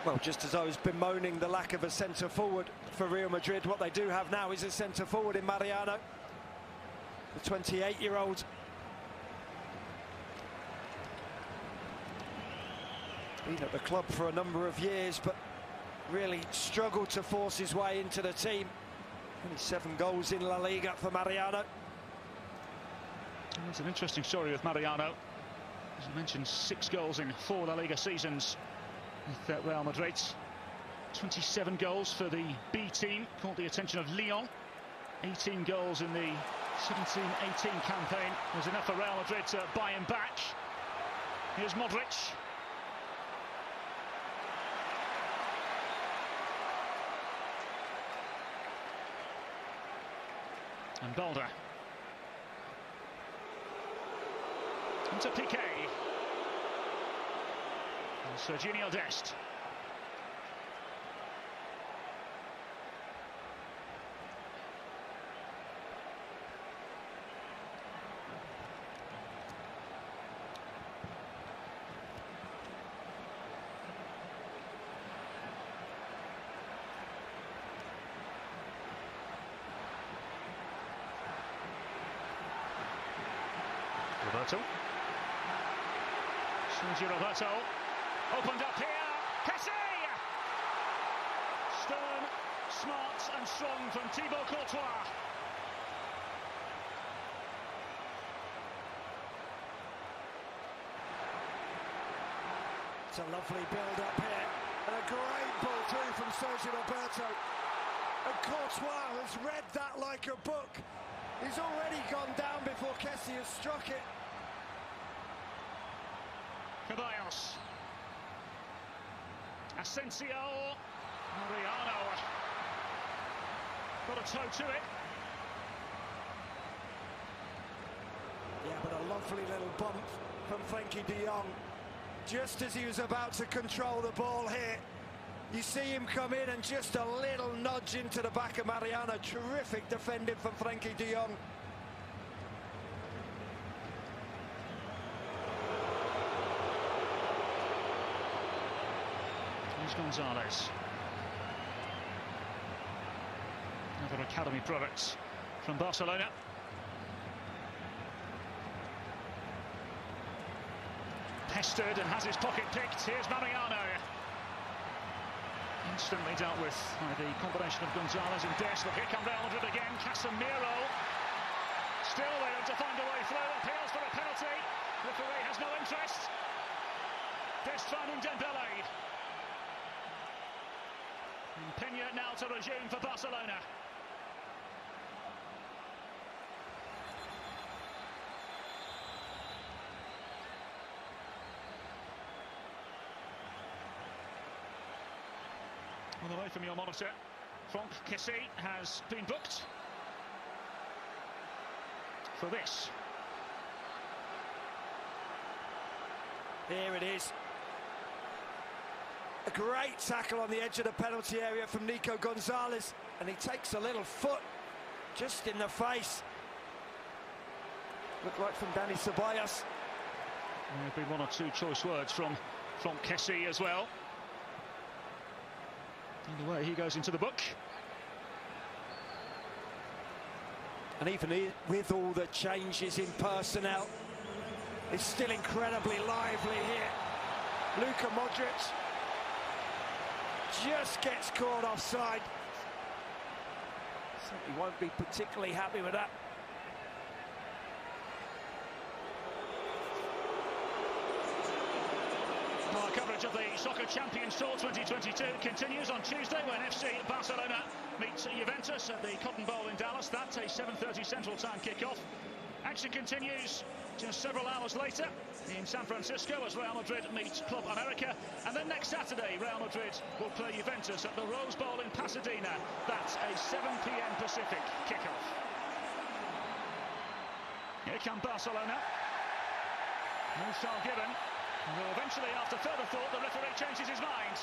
Well, just as I was bemoaning the lack of a centre-forward for Real Madrid, what they do have now is a centre-forward in Mariano, the 28-year-old. Been at the club for a number of years, but really struggled to force his way into the team. Only 7 goals in La Liga for Mariano. It's an interesting story with Mariano. As I mentioned, 6 goals in 4 La Liga seasons with Real Madrid. 27 goals for the B team, caught the attention of Lyon. 18 goals in the 17-18 campaign was enough for Real Madrid to buy him back. Here's Modric. And Balder. Into Piqué. And Serginho Dest. Roberto. Sergio Roberto. Opened up here. Kessie! Stern, smart and strong from Thibaut Courtois. It's a lovely build-up here. And a great ball through from Sergio Roberto. And Courtois has read that like a book. He's already gone down before Kessie has struck it. Ceballos. Asensio. Mariano. Got a toe to it. Yeah, but a lovely little bump from Frenkie de Jong. Just as he was about to control the ball here, you see him come in and just a little nudge into the back of Mariano. Terrific defending from Frenkie de Jong. Here's Gonzalez. Another academy product from Barcelona. Pestered and has his pocket picked. Here's Mariano. Instantly dealt with by the combination of Gonzalez and Dest. But here come Real Madrid again. Casemiro. Still they have to find a way through. Appeals for a penalty. Referee has no interest. Dest finding Dembele. And Peña now to resume for Barcelona. On the way from your monitor, Franck Kessie has been booked for this. Here it is. A great tackle on the edge of the penalty area from Nico Gonzalez, and he takes a little foot just in the face. Looked like from Dani Ceballos. There have been 1 or 2 choice words from Franck Kessie as well. Either way, he goes into the book. And even with all the changes in personnel, it's still incredibly lively here. Luka Modric just gets caught offside. So he won't be particularly happy with that. Our coverage of the Soccer Champions Tour 2022 continues on Tuesday when FC Barcelona meets Juventus at the Cotton Bowl in Dallas. That's a 7:30 Central Time kickoff. Action continues just several hours later in San Francisco as Real Madrid meets Club America. And then next Saturday, Real Madrid will play Juventus at the Rose Bowl in Pasadena. That's a 7 p.m. Pacific kickoff. Here come Barcelona. No foul given. Well, eventually, after further thought, the referee changes his mind.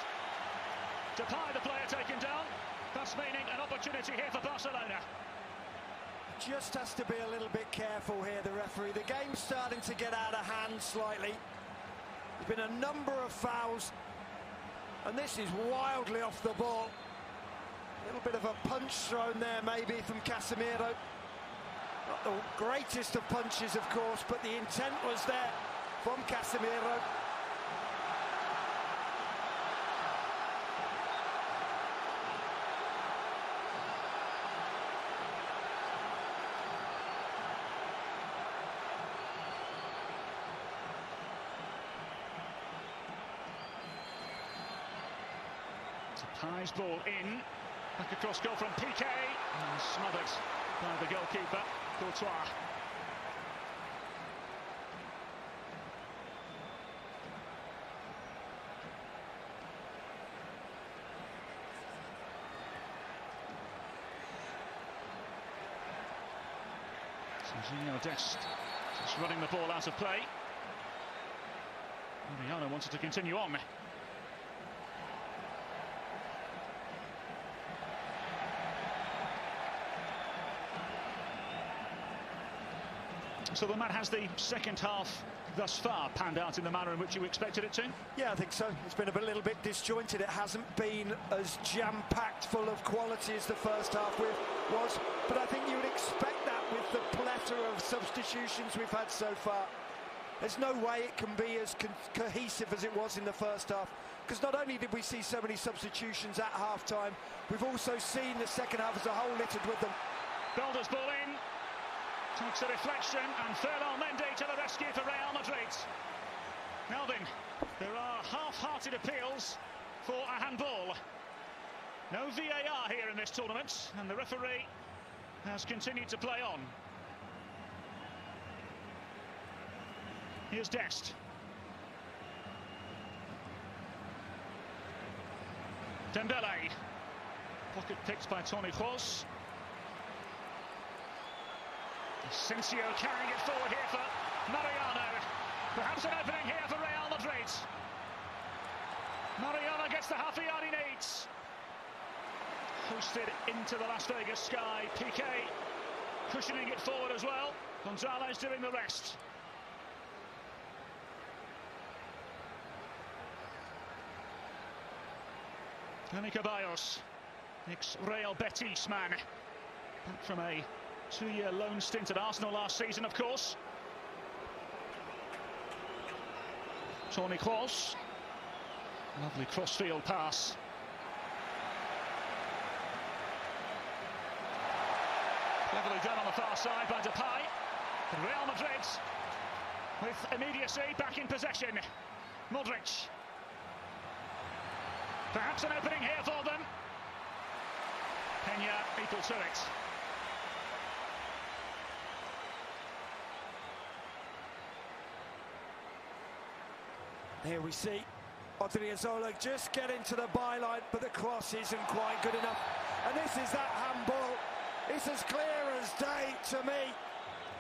Depay, the player taken down. Thus meaning an opportunity here for Barcelona. Just has to be a little bit careful here, the referee. The game's starting to get out of hand slightly. There's been a number of fouls. And this is wildly off the ball. A little bit of a punch thrown there maybe from Casemiro. Not the greatest of punches, of course, but the intent was there from Casemiro. Pies ball in, back across goal from Piqué, and smothered by the goalkeeper, Courtois. Serginho Dest just running the ball out of play. Mariano wanted to continue on. So the man has the second half thus far panned out in the manner in which you expected it to? Yeah, I think so. It's been a little bit disjointed. It hasn't been as jam-packed full of quality as the first half was, but I think you would expect that with the plethora of substitutions we've had so far. There's no way it can be as cohesive as it was in the first half, because not only did we see so many substitutions at half-time, we've also seen the second half as a whole littered with them. Belder's ball in. Takes a reflection, and Ferland Mendy to the rescue for Real Madrid. Melvin, there are half-hearted appeals for a handball. No VAR here in this tournament, and the referee has continued to play on. Here's Dest. Dembele. Pocket picked by Toni Kroos. Asensio carrying it forward here for Mariano. Perhaps an opening here for Real Madrid. Mariano gets the half a yard he needs. Hoisted into the Las Vegas sky. Piqué cushioning it forward as well. Gonzalez doing the rest. Dani Ceballos, ex-Real Betis man, back from a 2-year loan stint at Arsenal last season, of course. Toni Kroos. Lovely crossfield pass. Cleverly done on the far side by Depay. Real Madrid with immediacy back in possession. Modric. Perhaps an opening here for them. Peña equal to it. Here we see Odriozola just getting to the byline, but the cross isn't quite good enough. And this is that handball. It's as clear as day to me.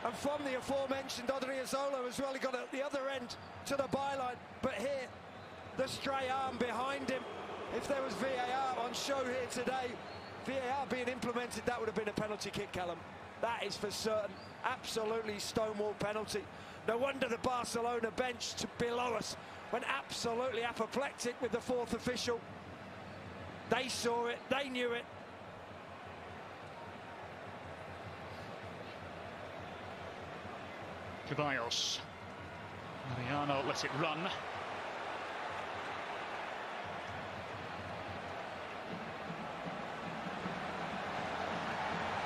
And from the aforementioned Odriozola as well, he got at the other end to the byline. But here, the stray arm behind him. If there was VAR on show here today, VAR being implemented, that would have been a penalty kick, Callum. That is for certain. Absolutely stonewall penalty. No wonder the Barcelona bench below us went absolutely apoplectic with the fourth official. They saw it, they knew it. Ceballos. Mariano lets it run.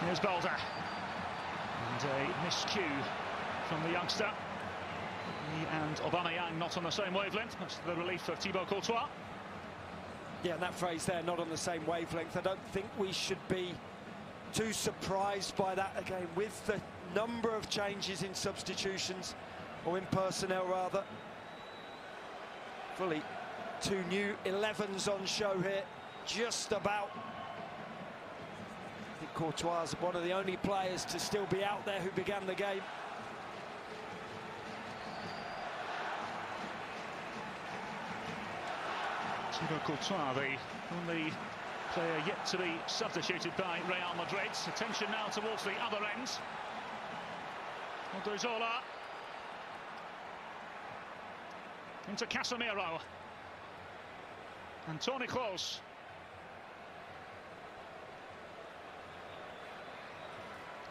Here's Balder. And a miscue from the youngster. He and Aubameyang not on the same wavelength. That's the relief of Thibaut Courtois. Yeah, and that phrase there, not on the same wavelength. I don't think we should be too surprised by that again, with the number of changes in substitutions, or in personnel rather. Fully 2 new 11s on show here, just about. I think Courtois is one of the only players to still be out there who began the game. Thibaut Courtois, the only player yet to be substituted by Real Madrid. Attention now towards the other end. Odriozola into Casemiro. And Toni Kroos.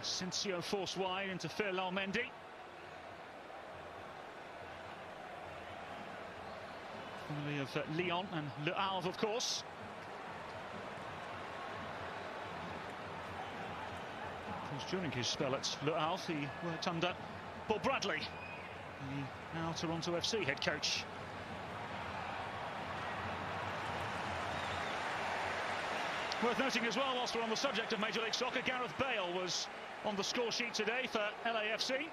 Asensio forced wide into Ferland Mendy. Formerly of Lyon and Le Havre, of course. During his spell at Le Havre, he worked under Bob Bradley, the now Toronto FC head coach. Worth noting as well, whilst we're on the subject of Major League Soccer, Gareth Bale was on the score sheet today for LAFC.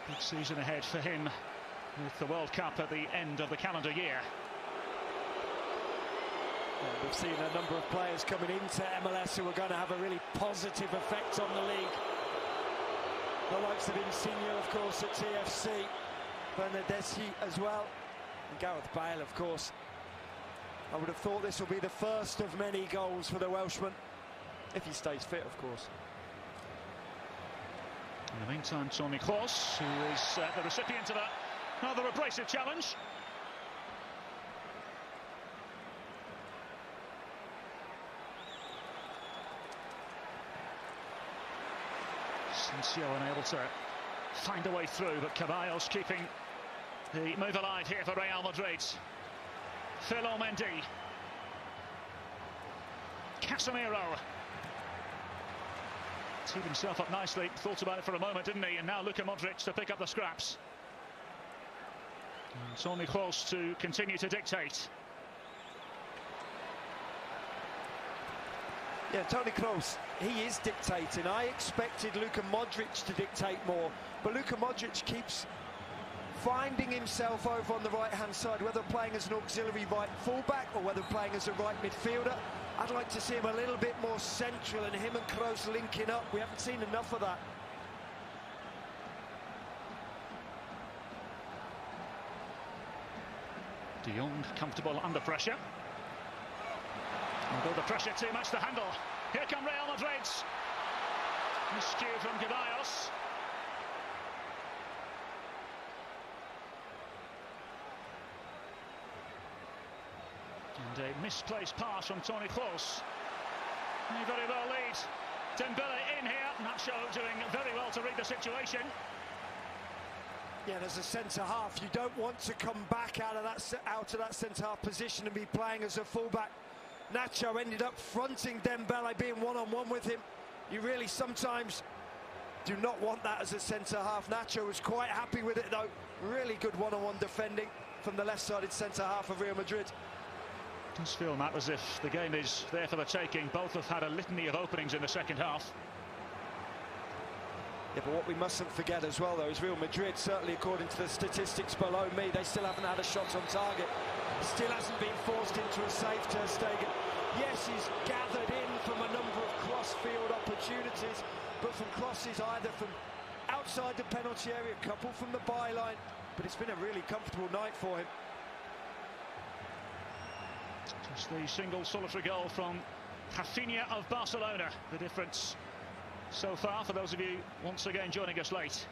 Big season ahead for him with the World Cup at the end of the calendar year. And we've seen a number of players coming into MLS who are going to have a really positive effect on the league. The likes of Insigne, of course, at TFC, Bernardeschi as well, and Gareth Bale, of course. I would have thought this will be the first of many goals for the Welshman, if he stays fit, of course. In the meantime, Toni Kroos, who is the recipient of a rather abrasive challenge. Asensio unable to find a way through, but Ceballos keeping the move alive here for Real Madrid. Ferland Mendy. Casemiro. Teed himself up nicely, thought about it for a moment, didn't he? And now Luka Modric to pick up the scraps. And Toni Kroos to continue to dictate. Yeah, Toni Kroos, he is dictating. I expected Luka Modric to dictate more, but Luka Modric keeps finding himself over on the right-hand side, whether playing as an auxiliary right fullback or whether playing as a right midfielder. I'd like to see him a little bit more central and him and Kroos linking up. We haven't seen enough of that. De Jong comfortable under pressure. Although the pressure too much to handle. Here come Real Madrid. Miscue from Ceballos. And a misplaced pass from Toni Kroos. He very well leads. Dembele in here. Nacho doing very well to read the situation. Yeah, and as a centre-half, you don't want to come back out of that centre-half position and be playing as a fullback. Nacho ended up fronting Dembele, being one-on-one with him. You really sometimes do not want that as a centre-half. Nacho was quite happy with it, though. Really good one-on-one defending from the left-sided centre-half of Real Madrid. It does feel, Matt, as if the game is there for the taking. Both have had a litany of openings in the second half. Yeah, but what we mustn't forget as well, though, is Real Madrid, certainly according to the statistics below me, they still haven't had a shot on target. Still hasn't been forced into a save, Ter Stegen. Yes, he's gathered in from a number of cross-field opportunities, but from crosses either from outside the penalty area, a couple from the byline, but it's been a really comfortable night for him. Just the single solitary goal from Rafinha of Barcelona, the difference so far for those of you once again joining us late.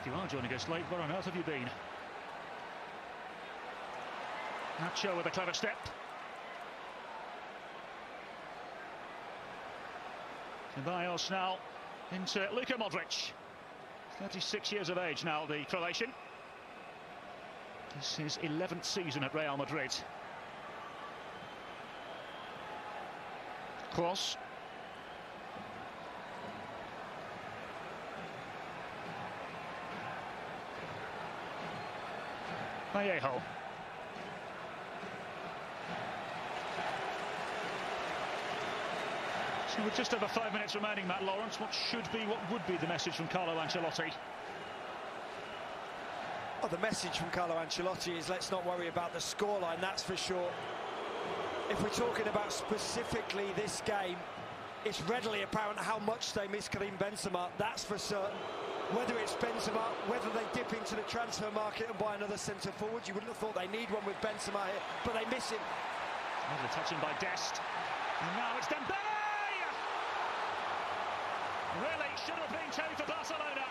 If you are joining us late, where on earth have you been? Nacho with a clever step. Ceballos now into Luka Modric. 36 years of age now, the Croatian. This is his 11th season at Real Madrid. Kroos. Vallejo. So with just over 5 minutes remaining, Matt Lawrence, what would be the message from Carlo Ancelotti? Well, the message from Carlo Ancelotti is let's not worry about the scoreline, that's for sure. If we're talking about specifically this game, it's readily apparent how much they miss Karim Benzema, that's for certain. Whether it's Benzema, whether they dip into the transfer market and buy another centre-forward, you wouldn't have thought they need one with Benzema here, but they miss him. Lovely touching by Dest. And now it's Dembele! Really should have been two for Barcelona.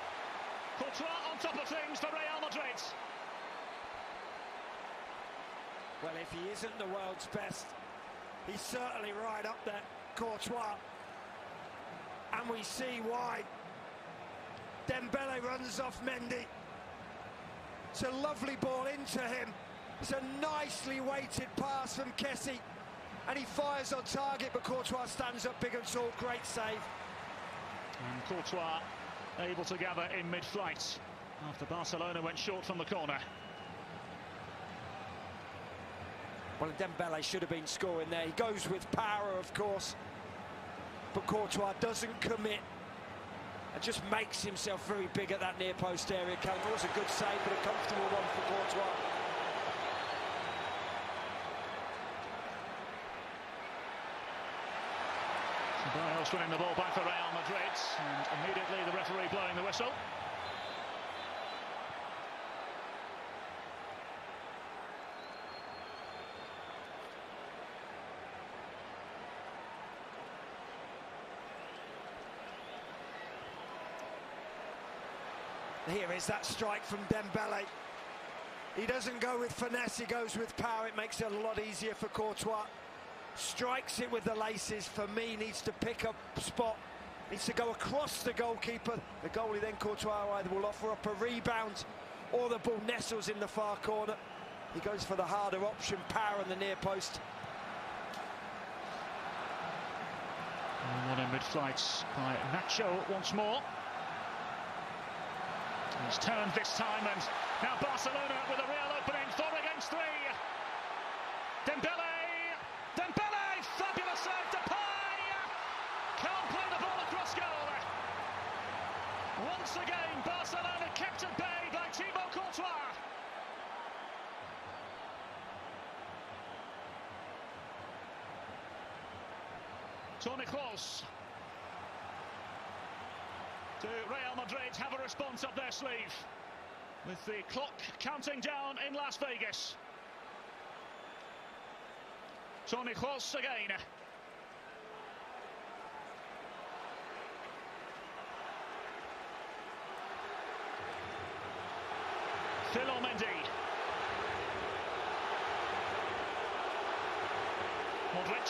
Courtois on top of things for Real Madrid. Well, if he isn't the world's best, he's certainly right up there, Courtois. And we see why. Dembele runs off Mendy. It's a lovely ball into him. It's a nicely weighted pass from Kessie. And he fires on target, but Courtois stands up big and tall. Great save. And Courtois able to gather in mid-flight after Barcelona went short from the corner. Well, Dembele should have been scoring there. He goes with power, of course. But Courtois doesn't commit and just makes himself very big at that near post area. It was a good save, but a comfortable one for Courtois. Ceballos winning the ball back for Real Madrid, and immediately the referee blowing the whistle. Here is that strike from Dembele. He doesn't go with finesse, he goes with power. It makes it a lot easier for Courtois. Strikes it with the laces. For me, needs to pick up spot. Needs to go across the goalkeeper. The goalie then, Courtois, either will offer up a rebound or the ball nestles in the far corner. He goes for the harder option, power on the near post. One in mid-flight by Nacho once more. He's turned this time, and now Barcelona with a real opening. 4 against 3. Dembele, fabulous save. Depay can't play the ball across goal. Once again, Barcelona kept at bay by Thibaut Courtois. Toni Kroos. Do Real Madrid have a response up their sleeve with the clock counting down in Las Vegas? Toni Kroos again. Mendy. Modric.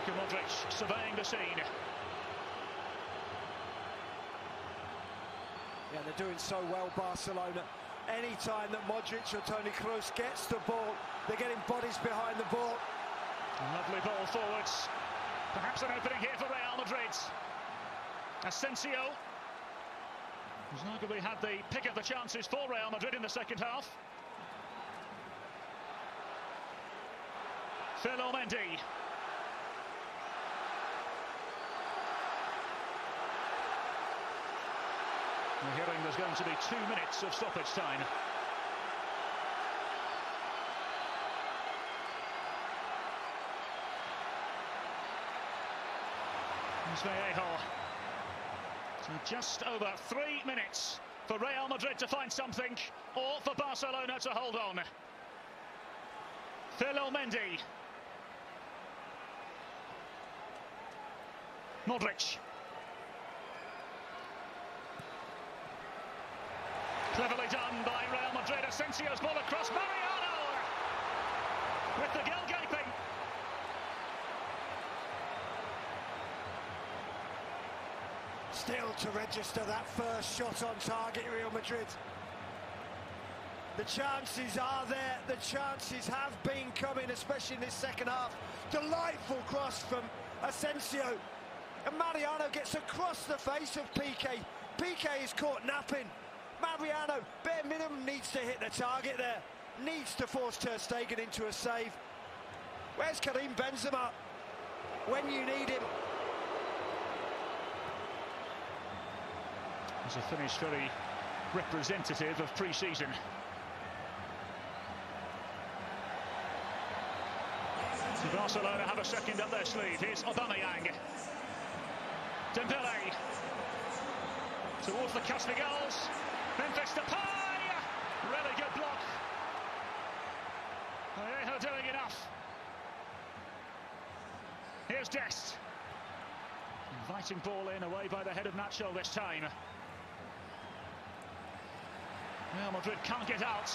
Modric surveying the scene. Yeah, they're doing so well, Barcelona. Any time that Modric or Toni Kroos gets the ball, they're getting bodies behind the ball. Lovely ball forwards. Perhaps an opening here for Real Madrid. Asensio, who's arguably had the pick of the chances for Real Madrid in the second half. Mendy. We're hearing there's going to be 2 minutes of stoppage time. Vallejo. So just over 3 minutes for Real Madrid to find something, or for Barcelona to hold on. Mendy. Modric. Cleverly done by Real Madrid. Asensio's ball across. Mariano with the goal gaping. Still to register that first shot on target, Real Madrid. The chances are there, the chances have been coming, especially in this second half. Delightful cross from Asensio. And Mariano gets across the face of Piqué. Piqué is caught napping. Mariano, bare minimum, needs to hit the target there. Needs to force Ter Stegen into a save. Where's Karim Benzema when you need him? It's a finish very representative of pre-season. So Barcelona have a second up their sleeve. Here's Aubameyang. Dembele towards the Castigols. Memphis Depay. Really good block. Vallejo doing enough. Here's Dest. Inviting ball in, away by the head of Nacho this time. Real Madrid can't get out.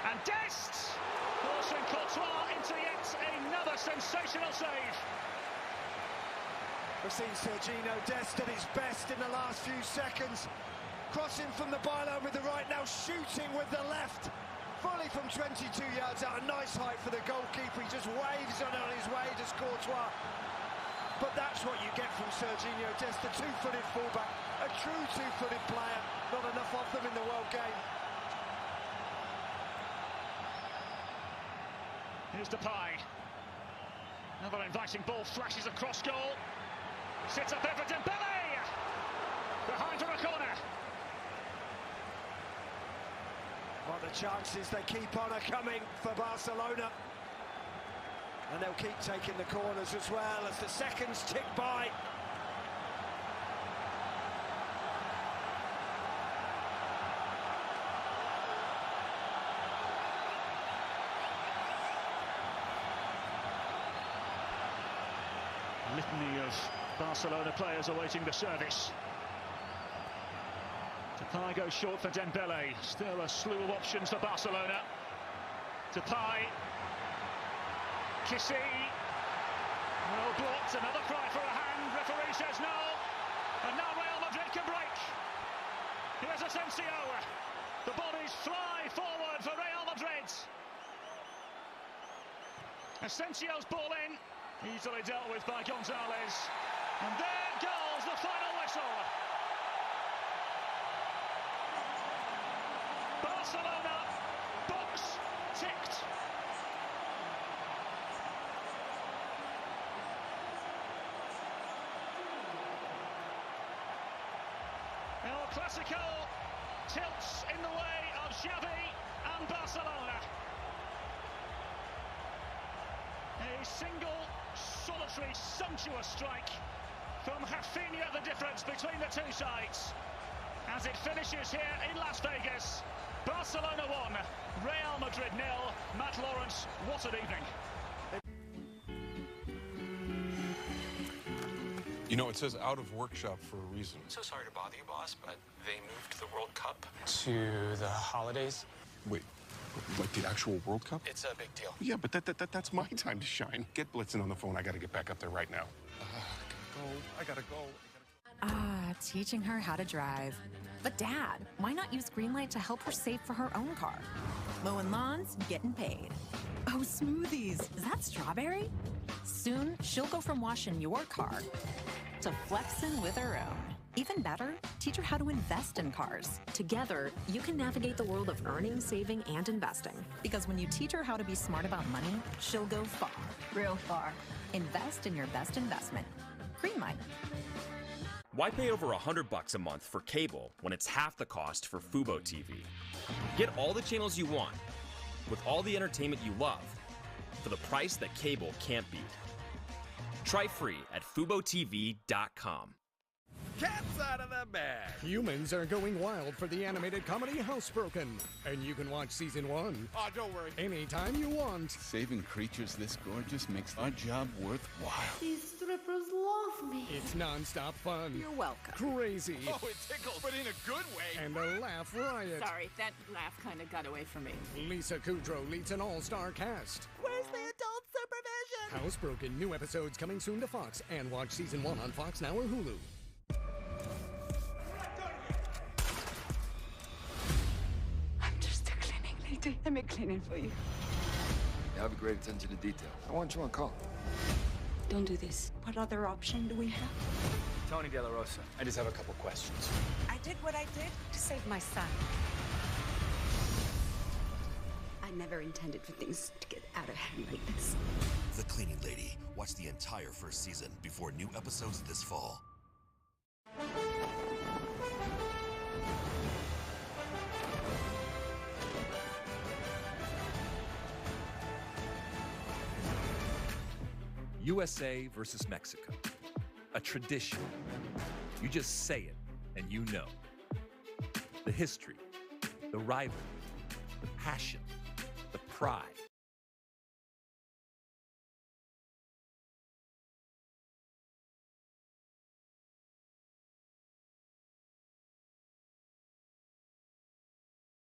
And Dest! Forcing Courtois into yet another sensational save. We've seen Serginho Dest at his best in the last few seconds. Crossing from the byline with the right, now shooting with the left. Fully from 22 yards out, a nice height for the goalkeeper. He just waves on his way, does Courtois. But that's what you get from Serginho Dest, a two-footed fullback, a true two-footed player. Not enough of them in the world game. Here's Depay. Another inviting ball flashes across goal. Sits up there for Dembele. Behind for a corner. Well, the chances they keep on are coming for Barcelona. And they'll keep taking the corners as well as the seconds tick by. Litany of Barcelona players awaiting the service. Depay goes short for Dembele. Still a slew of options for Barcelona. Depay. Kissy. Well blocked. Another cry for a hand. Referee says no. And now Real Madrid can break. Here's Asensio. The bodies fly forward for Real Madrid. Asensio's ball in. Easily dealt with by Gonzalez. And there goes the final whistle. Barcelona, box ticked. El Clasico tilts in the way of Xavi and Barcelona. A single, solitary, sumptuous strike from Rafinha, the difference between the two sides. As it finishes here in Las Vegas, Barcelona 1, Real Madrid 0. Matt Lawrence, what an evening. You know, it says out of workshop for a reason. So sorry to bother you, boss, but they moved the World Cup to the holidays. Wait, like the actual World Cup? It's a big deal. Yeah, but that's my time to shine. Get Blitzen on the phone. I got to get back up there right now. I gotta go. Ah, teaching her how to drive. But Dad, why not use Greenlight to help her save for her own car? Mowing lawns, getting paid. Oh, smoothies. Is that strawberry? Soon, she'll go from washing your car to flexing with her own. Even better, teach her how to invest in cars. Together, you can navigate the world of earning, saving, and investing. Because when you teach her how to be smart about money, she'll go far. Real far. Invest in your best investment. Greenlight. Why pay over $100 a month for cable when it's half the cost for Fubo TV? Get all the channels you want, with all the entertainment you love, for the price that cable can't beat. Try free at FuboTV.com. Cat's out of the bag. Humans are going wild for the animated comedy Housebroken, and you can watch season 1. Oh, don't worry. Anytime you want. Saving creatures this gorgeous makes our job worthwhile. These strippers love me. It's non-stop fun. You're welcome. Crazy. Oh, it tickles, but in a good way. And a laugh riot. Sorry, that laugh kind of got away from me. Lisa Kudrow leads an all-star cast. Where's the adult supervision? Housebroken, new episodes coming soon to Fox, and watch season 1 on Fox Now or Hulu. Let me clean it for you. You have a great attention to detail. I want you on call. Don't do this. What other option do we have? Tony De La Rosa. I just have a couple questions. I did what I did to save my son. I never intended for things to get out of hand like this. The Cleaning Lady. Watch the entire first season before new episodes this fall. USA versus Mexico. A tradition. You just say it, and you know. The history, the rivalry, the passion, the pride.